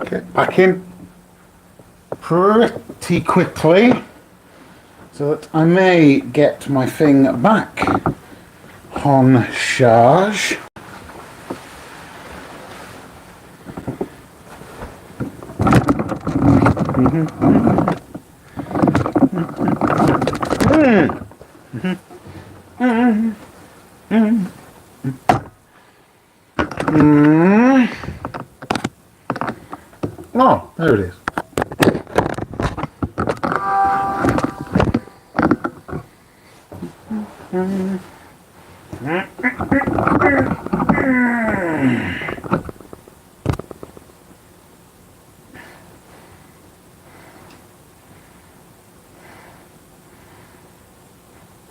Get back in pretty quickly so that I may get my thing back on charge. Oh, there it is.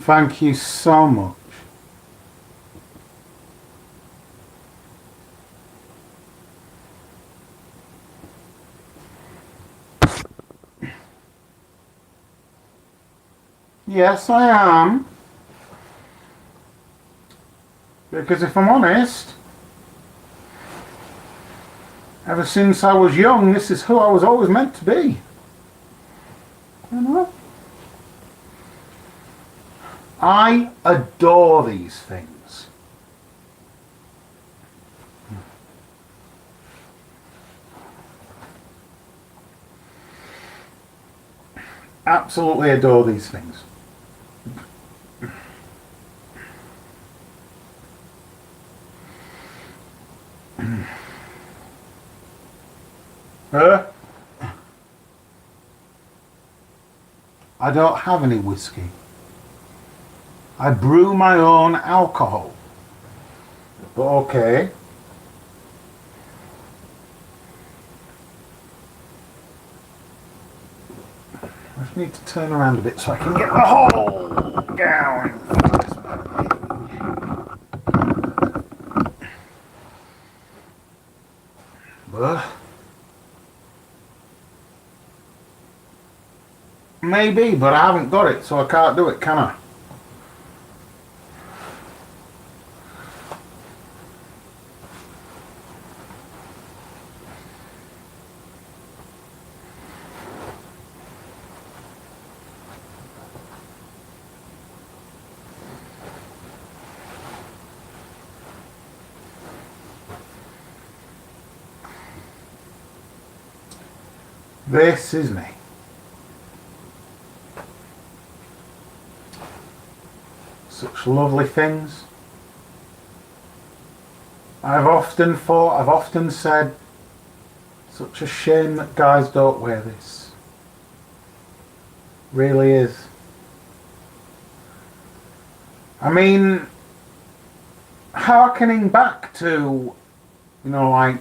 Thank you so much. Yes, I am. Because if I'm honest, ever since I was young, this is who I was always meant to be. You know? I adore these things. Absolutely adore these things. I don't have any whiskey. I brew my own alcohol. But okay. I just need to turn around a bit so I can get the hole going. But Maybe, but I haven't got it, so I can't do it, can I? This is me. Such lovely things. I've often thought, I've often said, such a shame that guys don't wear this. Really is. I mean, harkening back to, like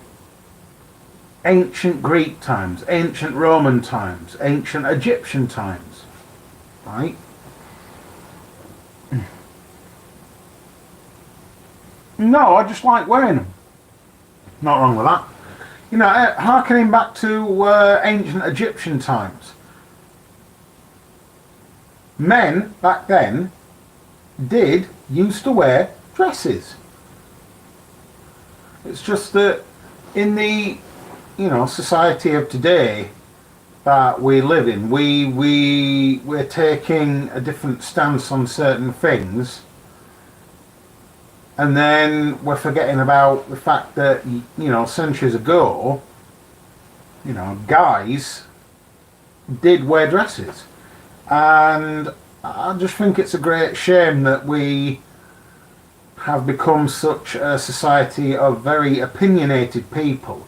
ancient Greek times, ancient Roman times, ancient Egyptian times, right? No, I just like wearing them. Not wrong with that. Harkening back to ancient Egyptian times. Men back then used to wear dresses. It's just that in the society of today that we live in, we're taking a different stance on certain things, and then we're forgetting about the fact that centuries ago, guys did wear dresses, and I just think it's a great shame that we have become such a society of very opinionated people,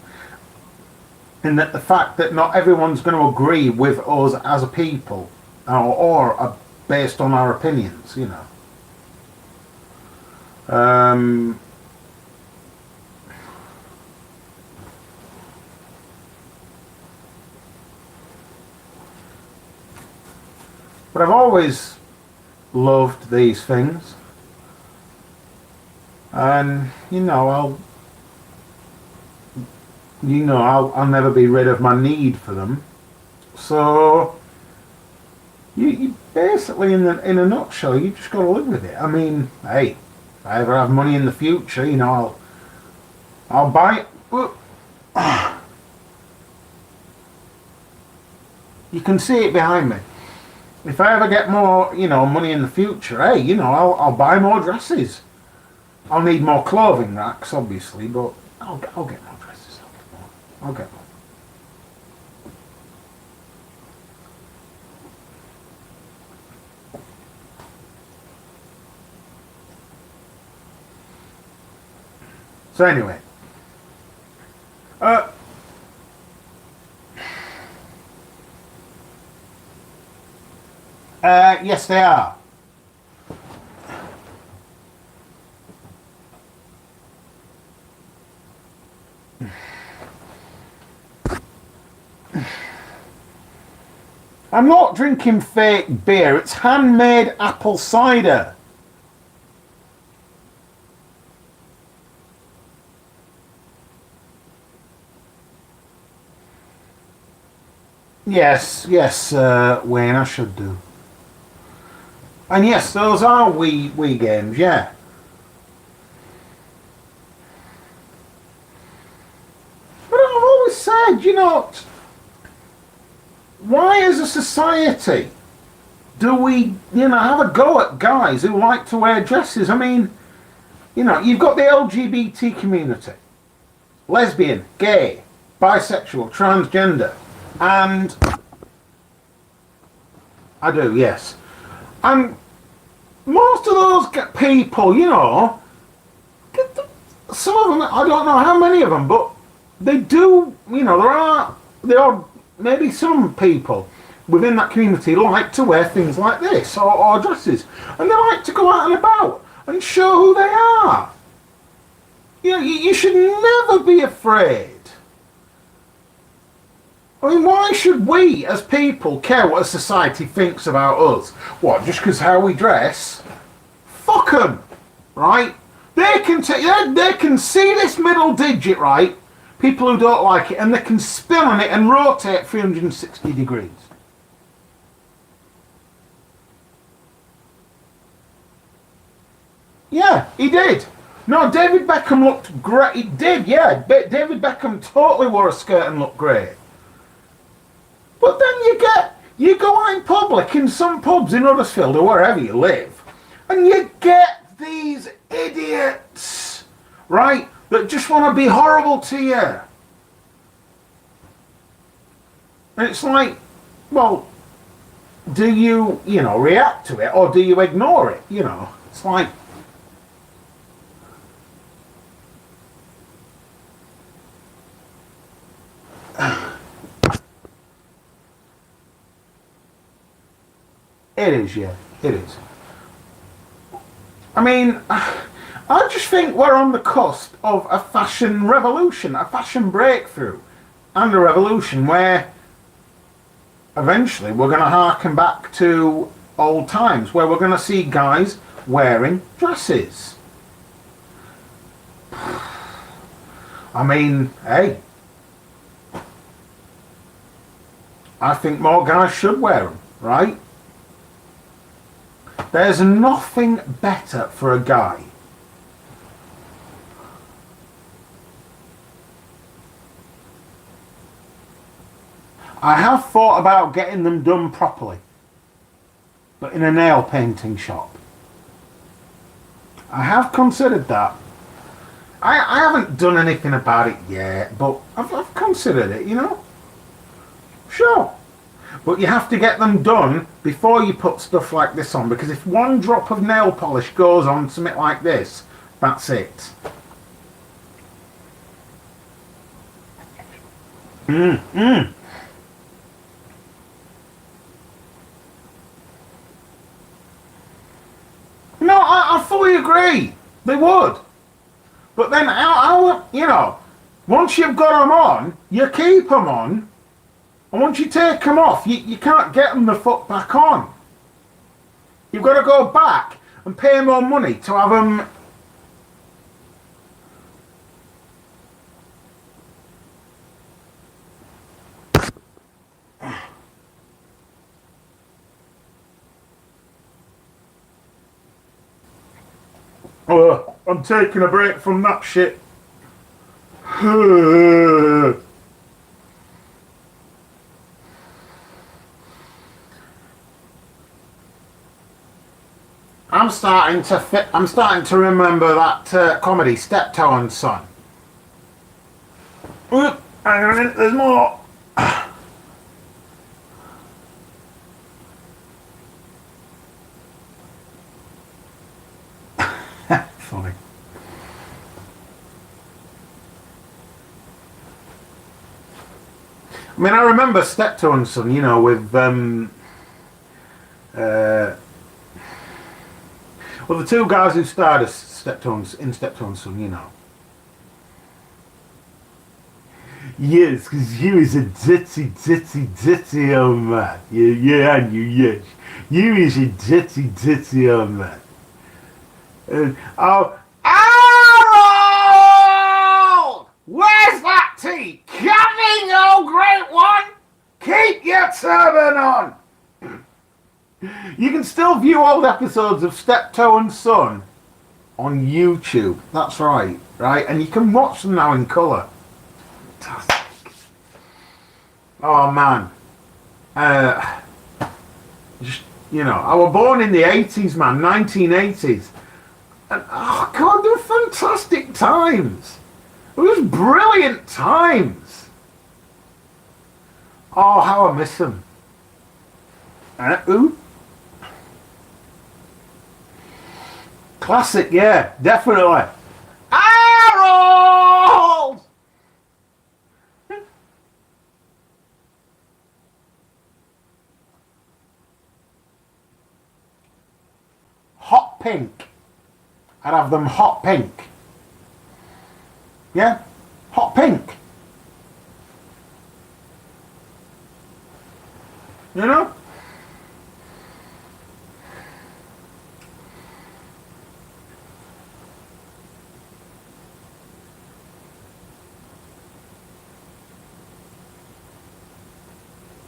and that the fact that not everyone's going to agree with us as a people, or based on our opinions, but I've always loved these things, and I'll never be rid of my need for them. So you basically, in a nutshell, you just got to live with it. I mean, hey, if I ever have money in the future, I'll buy it. You can see it behind me. If I ever get more, money in the future, hey, I'll buy more dresses. I'll need more clothing racks, obviously, but I'll get more dresses. I'll get more. So anyway, yes, they are. I'm not drinking fake beer. It's handmade apple cider. Yes, Wayne, I should do. And yes, those are Wii games, yeah. But I've always said, why as a society do we, have a go at guys who like to wear dresses? I mean, you've got the LGBT community. Lesbian, gay, bisexual, transgender. And I do, yes. And most of those people, some of them, I don't know how many of them, but they do, there are maybe some people within that community like to wear things like this, or dresses. And they like to go out and about and show who they are. You should never be afraid. I mean, why should we, as people, care what a society thinks about us? What, just because how we dress? Fuck them, right? They can see this middle digit, right? People who don't like it, and they can spin on it and rotate 360 degrees. Yeah, he did. No, David Beckham looked great. He did, yeah. David Beckham totally wore a skirt and looked great. But then you go out in public in some pubs in Huddersfield or wherever you live, and you get these idiots, right, that just want to be horrible to you. And it's like, well, do you, react to it or do you ignore it? It's like, it is, yeah, it is. I mean, I just think we're on the cusp of a fashion revolution, a fashion breakthrough, and a revolution where eventually we're going to harken back to old times, where we're going to see guys wearing dresses. I mean, hey, I think more guys should wear them, right? There's nothing better for a guy I have thought about getting them done properly, but in a nail painting shop. I have considered that. I haven't done anything about it yet, but I've considered it, Sure. But you have to get them done before you put stuff like this on, because if one drop of nail polish goes on something like this, that's it. No, I fully agree. They would. But then, once you've got them on, you keep them on. And once you take them off, you can't get them the foot back on. You've got to go back and pay more money to have them. Oh, I'm taking a break from that shit. I'm starting to remember that comedy, Steptoe and Son. Hang on a minute, there's more. Funny. I mean, I remember Steptoe and Son, with well, the two guys who starred as Steptoe and Son, Yes, because you is a dirty old man. Yeah, yes. You is a dirty old man. Harold! Where's that tea? Coming, oh great one! Keep your turban on! You can still view old episodes of Steptoe and Son on YouTube. That's right, and you can watch them now in colour. Fantastic. Oh man. I was born in the 80s, man, 1980s. And oh god, they were fantastic times. It was brilliant times. Oh, how I miss them. Who? Classic, yeah, definitely. Harold! Hot pink. I'd have them hot pink. Yeah, hot pink.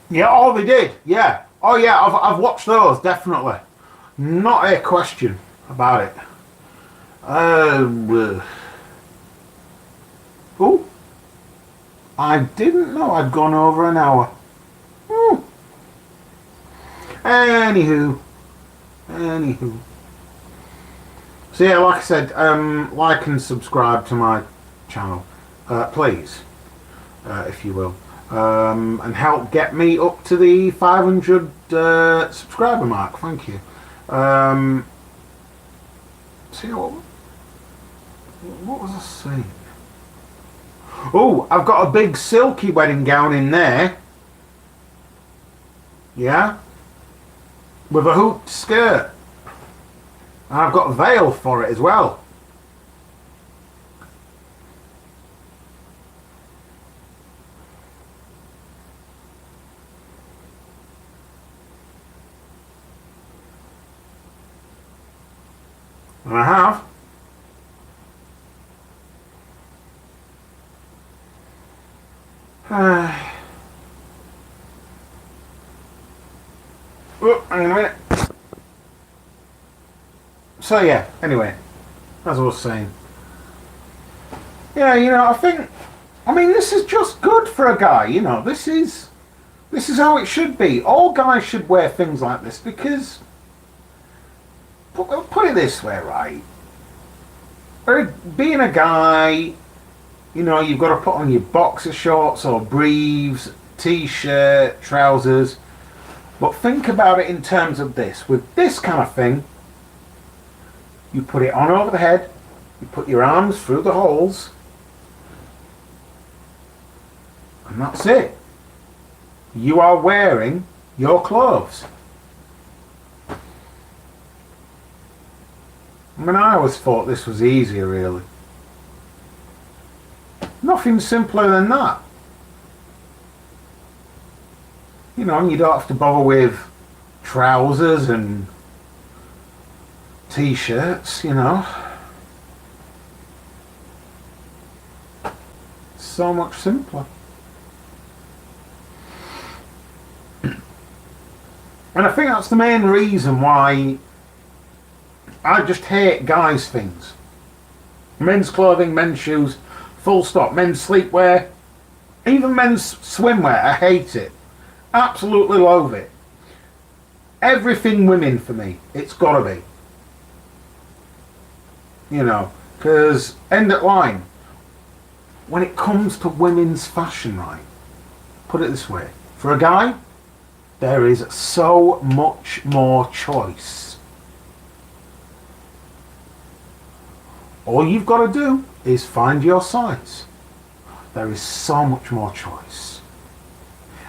Yeah, oh, they did. Yeah. Oh, yeah, I've watched those, definitely. Not a question about it. Uh, oh, I didn't know I'd gone over an hour. Hmm. Anywho, anywho. So yeah, like I said, like and subscribe to my channel, please, if you will, and help get me up to the 500 subscriber mark. Thank you. See what was I saying? Oh, I've got a big silky wedding gown in there. Yeah, with a hooped skirt. And I've got a veil for it as well. And I have. Oh, hang on a minute. So yeah, anyway, as I was saying. Yeah, I mean, this is just good for a guy, this is how it should be. All guys should wear things like this because, put it this way, right? Being a guy, you've got to put on your boxer shorts or briefs, t-shirt, trousers. But think about it in terms of this. With this kind of thing, you put it on over the head, you put your arms through the holes, and that's it. You are wearing your clothes. I mean, I always thought this was easier, really. Nothing simpler than that. And you don't have to bother with trousers and t-shirts, So much simpler. And I think that's the main reason why I just hate guys' things. Men's clothing, men's shoes, full stop. Men's sleepwear, even men's swimwear, I hate it. Absolutely loathe it. Everything women for me, it's gotta be. Because, end at line, when it comes to women's fashion, right, put it this way, for a guy, there is so much more choice. All you've got to do is find your size. There is so much more choice.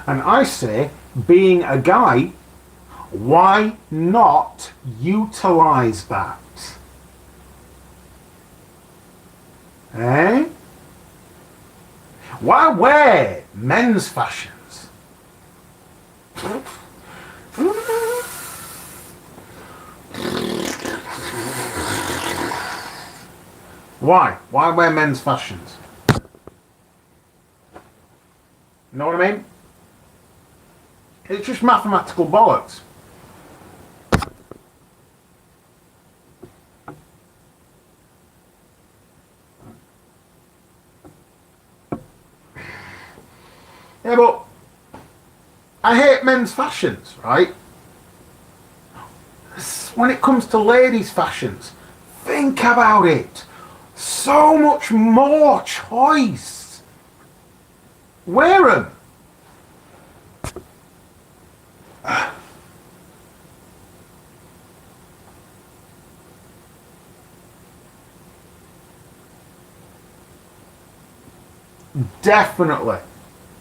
And I say, being a guy, why not utilize that? Eh? Why wear men's fashions? Why? Why wear men's fashions? You know what I mean? It's just mathematical bollocks. Yeah, but I hate men's fashions, right? When it comes to ladies' fashions, think about it. So much more choice. Wear them. Definitely.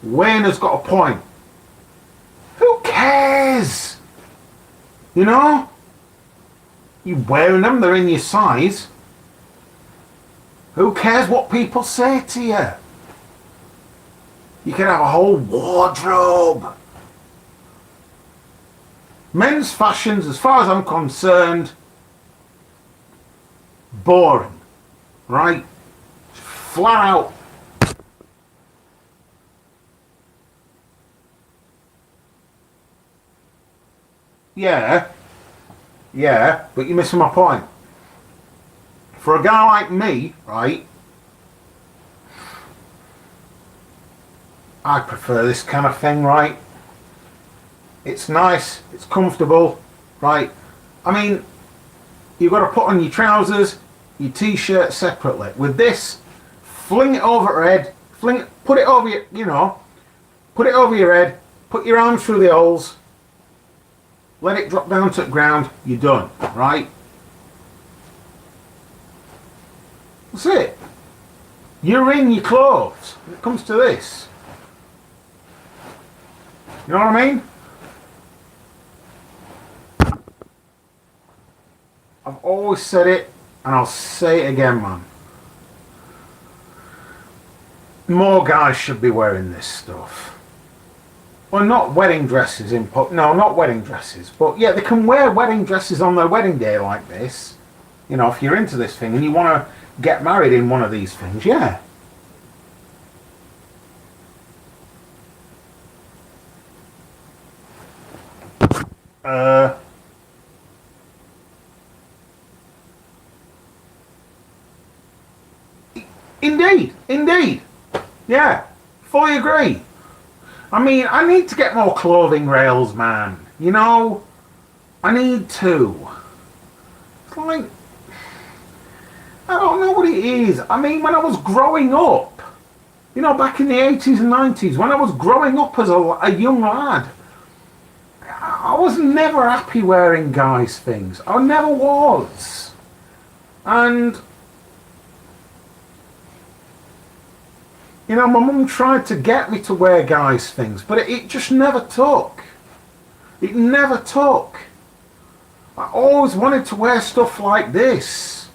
Wayne has got a point. Who cares? You're wearing them, they're in your size. Who cares what people say to you? You can have a whole wardrobe. Men's fashions, as far as I'm concerned, boring. Right? Flat out. Yeah, but you're missing my point. For a guy like me, right, I prefer this kind of thing, right? It's nice, it's comfortable, right? I mean, you've got to put on your trousers, your t-shirt separately. With this, fling it over your head, put it over your, put it over your head, put your arms through the holes, let it drop down to the ground, you're done, right? That's it. You're in your clothes when it comes to this. You know what I mean? I've always said it, and I'll say it again, man. More guys should be wearing this stuff. Well, not wedding dresses no, not wedding dresses. But yeah, they can wear wedding dresses on their wedding day like this. You know, if you're into this thing and you want to get married in one of these things, yeah. Indeed. Yeah, fully agree. I mean, I need to get more clothing rails, man. You know, I need to. It's like, I don't know what it is. I mean, when I was growing up, you know, back in the 80s and 90s, when I was growing up as a young lad, I was never happy wearing guys' things. I never was. And, you know, my mum tried to get me to wear guys' things, but it just never took. It never took. I always wanted to wear stuff like this.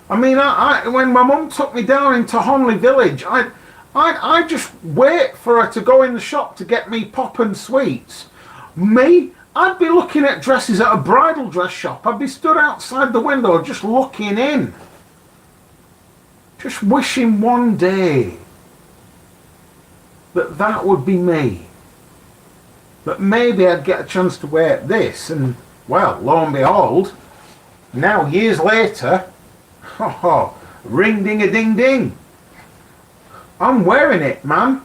I mean, when my mum took me down into Honley Village, I'd just wait for her to go in the shop to get me pop and sweets. Me, I'd be looking at dresses at a bridal dress shop. I'd be stood outside the window just looking in. Just wishing one day that would be me. That maybe I'd get a chance to wear this, and, well, lo and behold, now years later, ring ding a ding ding. I'm wearing it, man.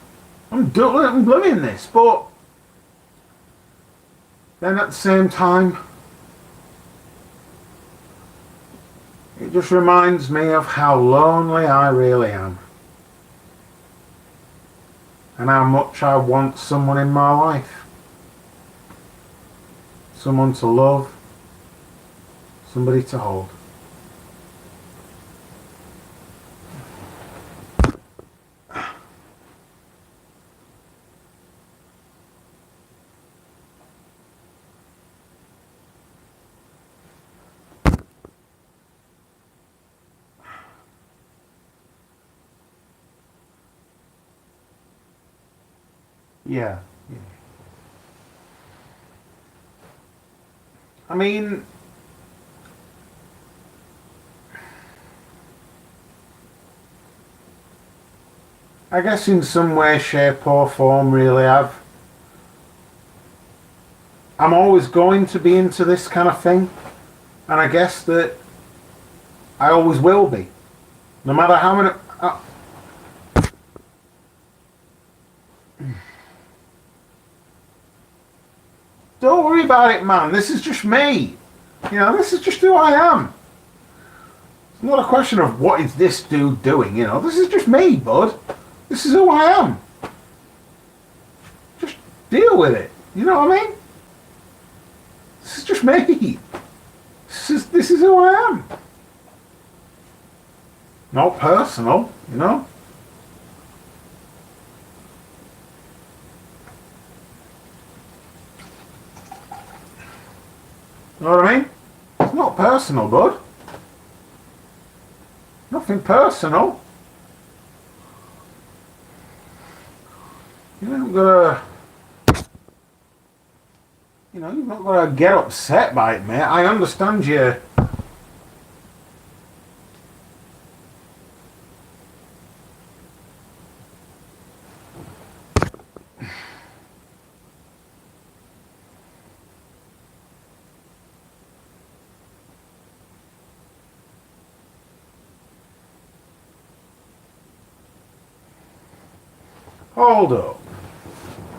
I'm blooming this, but then at the same time, it just reminds me of how lonely I really am. And how much I want someone in my life. Someone to love. Somebody to hold. Yeah. I mean, I guess in some way, shape or form, really, I'm always going to be into this kind of thing, and I guess that I always will be, no matter how many. Don't worry about it, man. This is just me. You know, this is just who I am. It's not a question of what is this dude doing, you know. This is just me, bud. This is who I am. Just deal with it. You know what I mean? This is just me. This is who I am. Not personal, you know. You know what I mean? It's not personal, bud. Nothing personal. You haven't got to, you've not got to get upset by it, mate. I understand you. Hold up.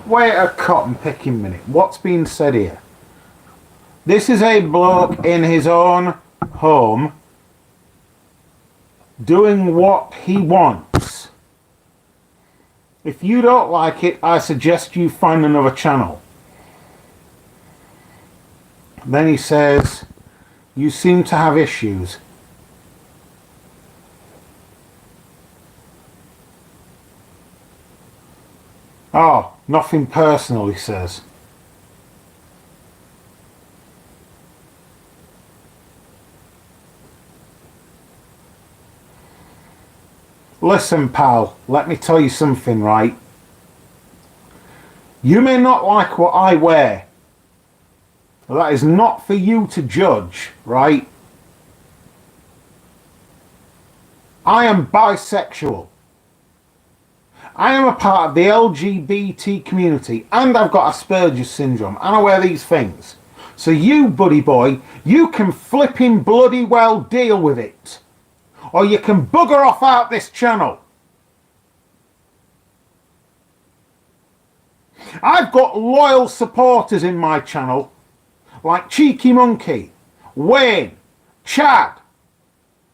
Wait a cotton picking minute. What's being said here? This is a bloke in his own home doing what he wants. If you don't like it, I suggest you find another channel. Then he says, you seem to have issues. Oh, nothing personal, he says. Listen, pal, let me tell you something, right? You may not like what I wear. But that is not for you to judge, right? I am bisexual. I am a part of the LGBT community, and I've got Asperger's syndrome, and I wear these things. So you, buddy boy, you can flipping bloody well deal with it. Or you can bugger off out this channel. I've got loyal supporters in my channel, like Cheeky Monkey, Wayne, Chad,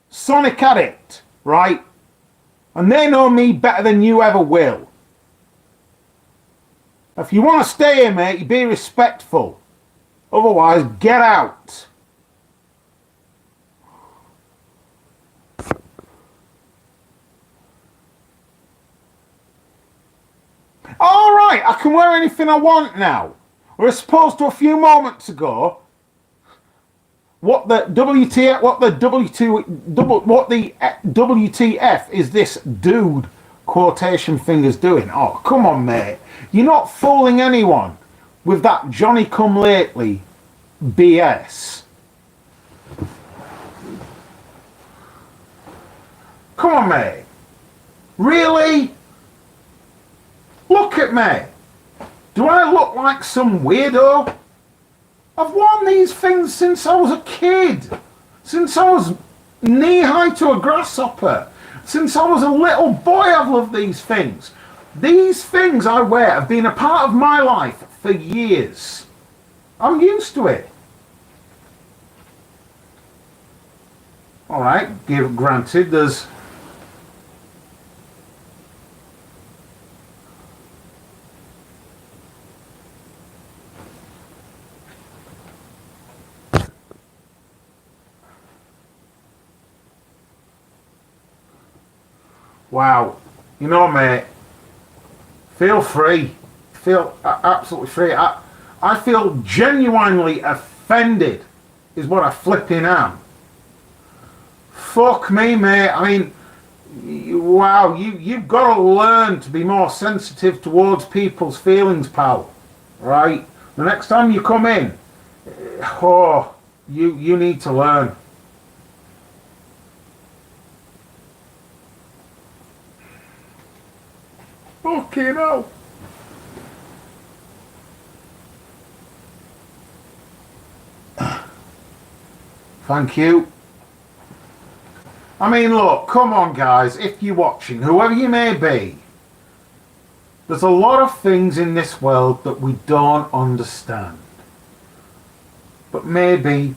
Sonic Addict, right? And they know me better than you ever will. If you want to stay here, mate, you be respectful. Otherwise, get out. All right, I can wear anything I want now. Whereas opposed to a few moments ago, what the WTF is this dude quotation fingers doing? Oh, come on, mate. You're not fooling anyone with that Johnny come lately BS. Come on, mate. Really? Look at me. Do I look like some weirdo? I've worn these things since I was a kid. Since I was knee-high to a grasshopper. Since I was a little boy, I've loved these things. These things I wear have been a part of my life for years. I'm used to it. Alright, granted, there's... Wow. You know, mate, feel free. Feel absolutely free. I feel genuinely offended is what I flipping am. Fuck me, mate. I mean, wow, you've got to learn to be more sensitive towards people's feelings, pal. Right? The next time you come in, oh, you need to learn. Okay, now. Thank you. I mean, look, come on, guys, if you're watching, whoever you may be, there's a lot of things in this world that we don't understand. But maybe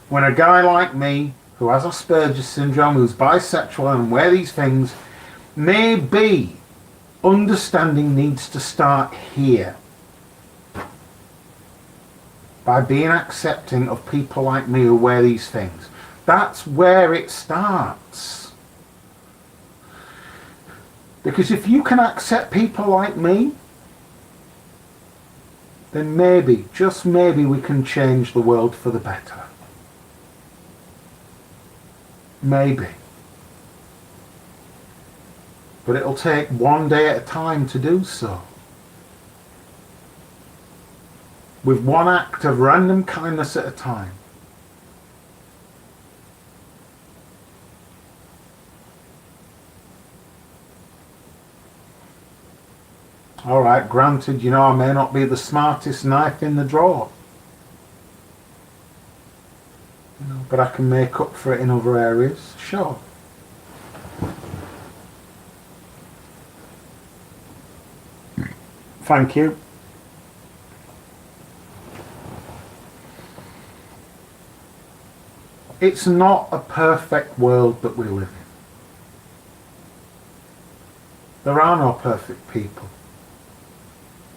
when a guy like me, who has Asperger's syndrome, who's bisexual and wear these things, maybe understanding needs to start here. By being accepting of people like me who wear these things. That's where it starts. Because if you can accept people like me, then maybe, just maybe, we can change the world for the better. Maybe. But it'll take one day at a time to do so. With one act of random kindness at a time. Alright, granted, you know, I may not be the smartest knife in the drawer. You know, but I can make up for it in other areas, sure. Thank you. It's not a perfect world that we live in. There are no perfect people.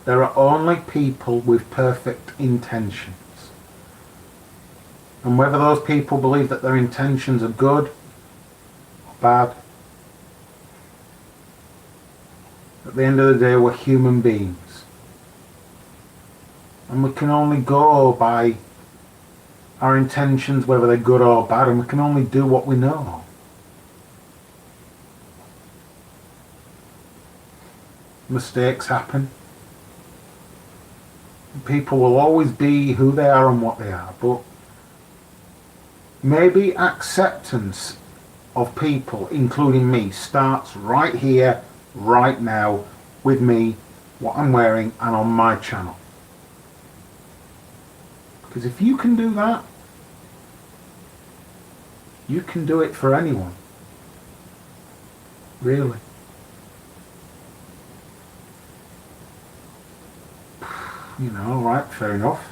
There are only people with perfect intentions. And whether those people believe that their intentions are good or bad, at the end of the day, we're human beings. And we can only go by our intentions, whether they're good or bad, and we can only do what we know. Mistakes happen. People will always be who they are and what they are, but maybe acceptance of people, including me, starts right here, right now, with me, what I'm wearing, and on my channel. Because if you can do that, you can do it for anyone. Really. You know, right, fair enough.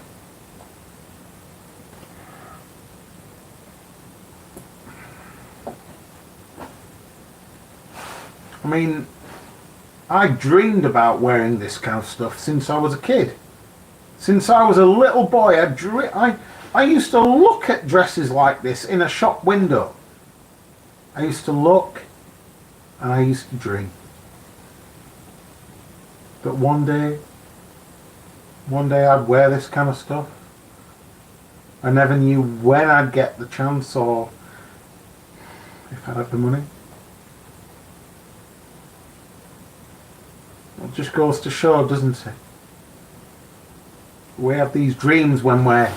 I mean, I dreamed about wearing this kind of stuff since I was a kid. Since I was a little boy, I used to look at dresses like this in a shop window. I used to look and I used to dream. But one day I'd wear this kind of stuff. I never knew when I'd get the chance or if I'd have the money. It just goes to show, doesn't it? We have these dreams when we're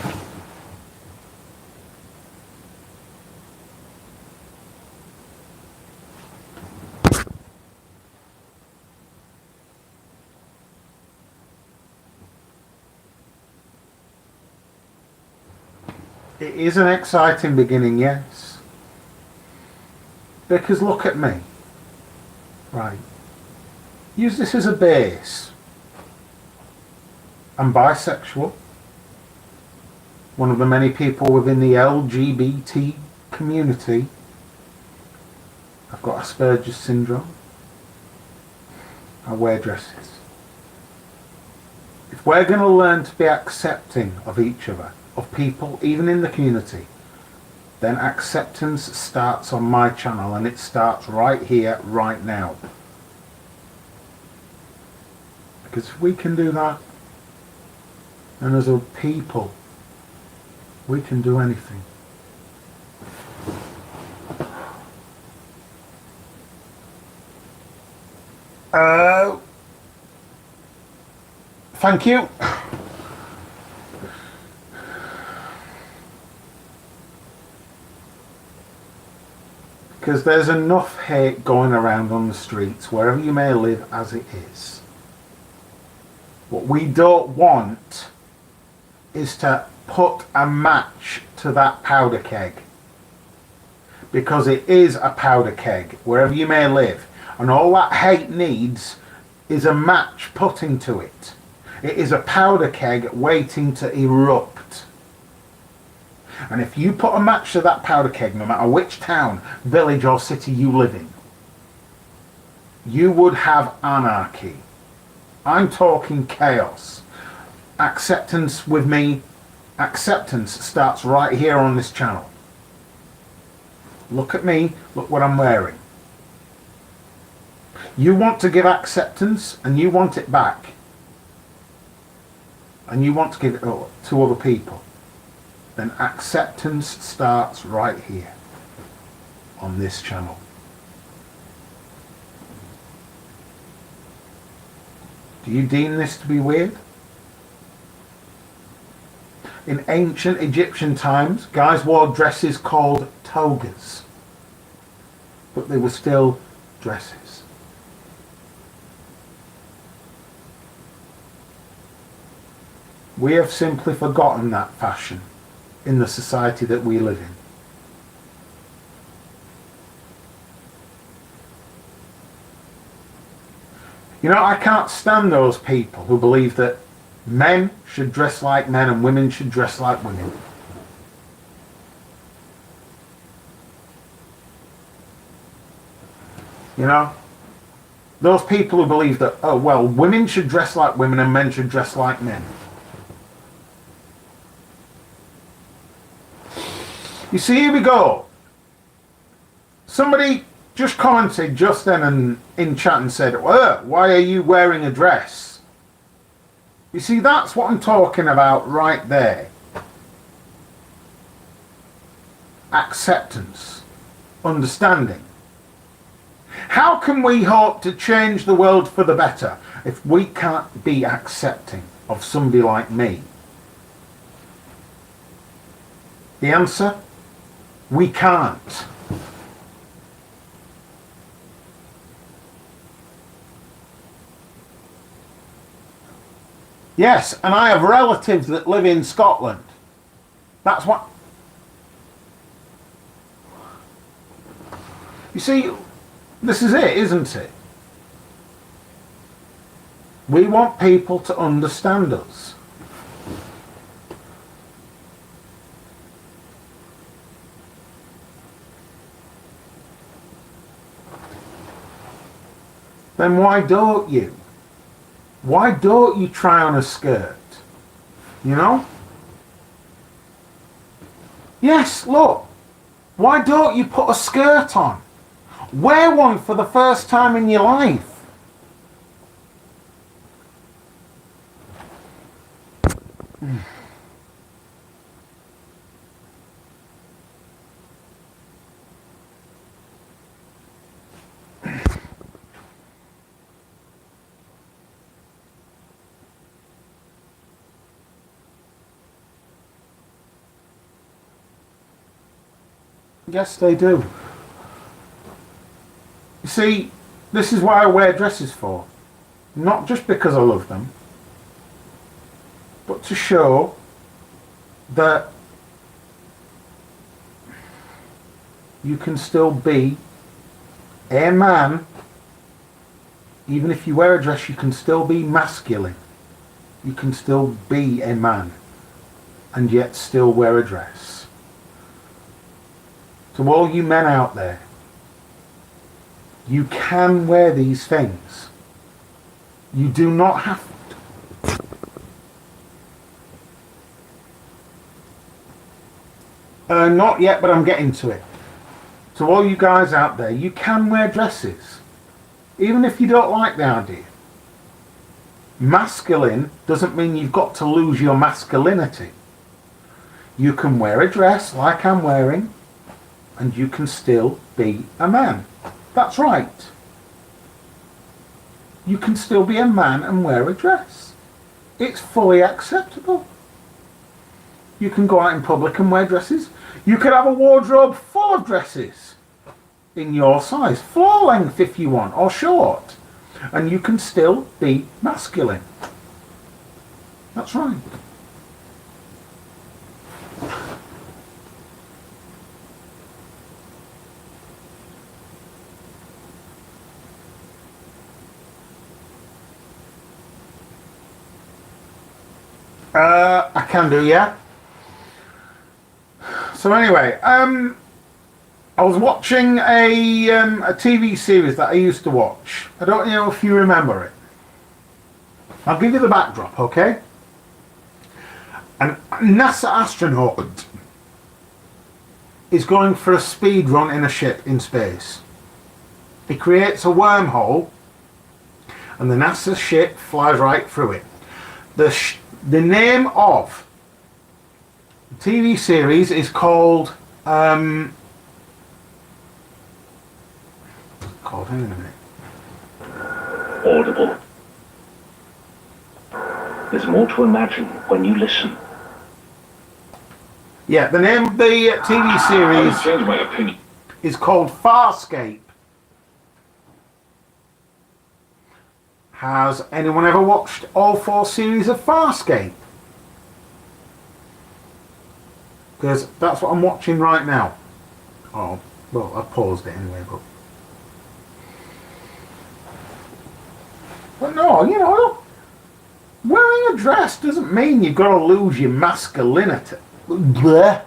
It is an exciting beginning, yes. Because look at me. Right. Use this as a base. I'm bisexual. One of the many people within the LGBT community. I've got Asperger's syndrome. I wear dresses. If we're going to learn to be accepting of each other, of people, even in the community, then acceptance starts on my channel, and it starts right here, right now. Because if we can do that, and as a people, we can do anything. Thank you. Because there's enough hate going around on the streets, wherever you may live, as it is. What we don't want is to put a match to that powder keg. Because it is a powder keg, wherever you may live. And all that hate needs is a match putting to it. It is a powder keg waiting to erupt. And if you put a match to that powder keg, no matter which town, village or city you live in, you would have anarchy. I'm talking chaos. Acceptance with me, acceptance starts right here on this channel. Look at me, look what I'm wearing. You want to give acceptance and you want it back. And you want to give it to other people. Then acceptance starts right here on this channel. Do you deem this to be weird? In ancient Egyptian times, guys wore dresses called togas, but they were still dresses. We have simply forgotten that fashion in the society that we live in. You know, I can't stand those people who believe that men should dress like men and women should dress like women. You know? Those people who believe that, oh, well, women should dress like women and men should dress like men. You see, here we go. Somebody just commented just then and in chat and said, well, why are you wearing a dress? You see, that's what I'm talking about right there. Acceptance. Understanding. How can we hope to change the world for the better if we can't be accepting of somebody like me? The answer? We can't. Yes, and I have relatives that live in Scotland. That's what... You see, this is it, isn't it? We want people to understand us. Then why don't you? Why don't you try on a skirt? You know? Yes, look. Why don't you put a skirt on? Wear one for the first time in your life. Yes, they do. You see, this is why I wear dresses for. Not just because I love them, but to show that you can still be a man. Even if you wear a dress, you can still be masculine. You can still be a man and yet still wear a dress. To all you men out there, you can wear these things. You do not have to. Not yet, but I'm getting to it. To all you guys out there, you can wear dresses. Even if you don't like the idea. Masculine doesn't mean you've got to lose your masculinity. You can wear a dress like I'm wearing, and you can still be a man. That's right. You can still be a man and wear a dress. It's fully acceptable. You can go out in public and wear dresses. You could have a wardrobe full of dresses in your size, floor length if you want, or short. And you can still be masculine. That's right. I can do, yeah. So anyway, I was watching a TV series that I used to watch. I don't know if you remember it. I'll give you the backdrop, okay? An NASA astronaut is going for a speed run in a ship in space. He creates a wormhole and the NASA ship flies right through it. The name of the TV series is called hang on a minute. Audible. There's more to imagine when you listen. Yeah, the name of the TV series Change my opinion. is called Farscape. Has anyone ever watched all 4 series of Farscape? Because that's what I'm watching right now. Oh, well, I paused it anyway, but... But no, you know, wearing a dress doesn't mean you've got to lose your masculinity. Bleh.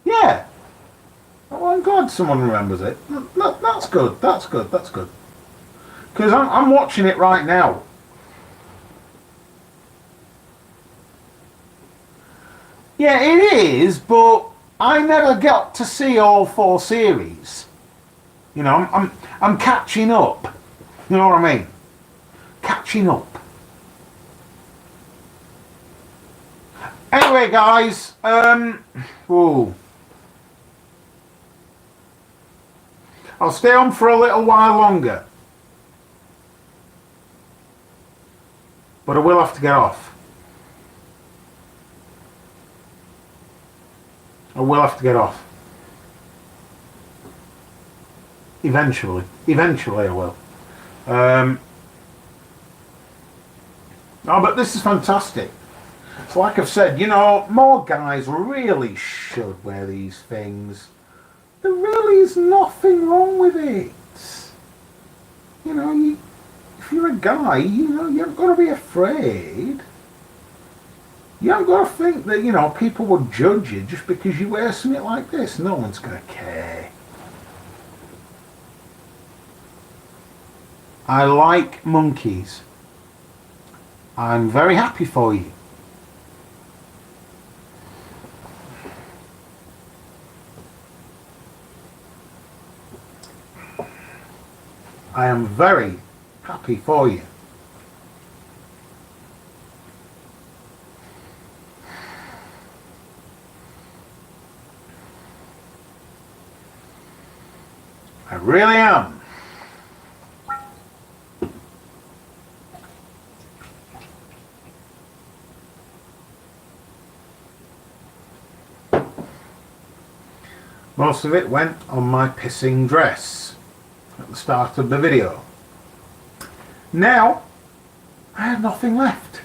Yeah. Oh, I'm glad someone remembers it. That's good. That's good. That's good. Because I'm watching it right now. Yeah, it is, but I never got to see all 4 series. You know, I'm catching up. You know what I mean? Catching up. Anyway, guys, ooh. I'll stay on for a little while longer. But I will have to get off. I will have to get off. Eventually. Eventually I will. Oh, but this is fantastic. So like I've said, you know, more guys really should wear these things. There really is nothing wrong with it. You know, if you're a guy, you know, you haven't got to be afraid. You haven't got to think that, you know, people will judge you just because you wear something like this. No one's going to care. I like monkeys. I'm very happy for you. I am very happy for you. I really am. Most of it went on my pissing dress at the start of the video. Now, I have nothing left.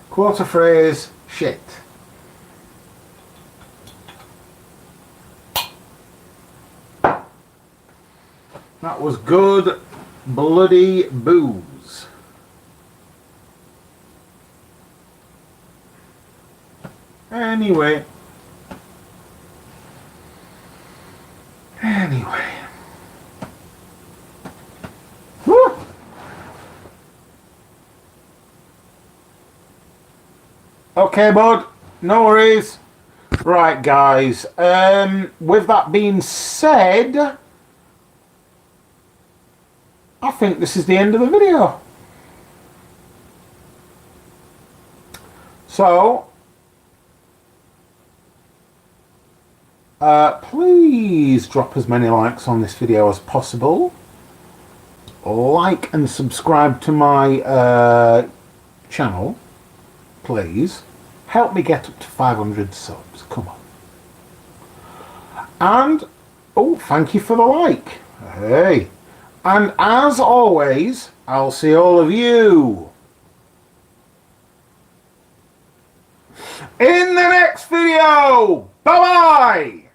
Quarter phrase, shit. That was good bloody booze. Anyway. Woo! Okay, bud. No worries. Right, guys. With that being said, I think this is the end of the video. So, please drop as many likes on this video as possible. Like and subscribe to my channel, please. Help me get up to 500 subs. Come on. And, oh, thank you for the like. Hey. And as always, I'll see all of you in the next video. Bye-bye.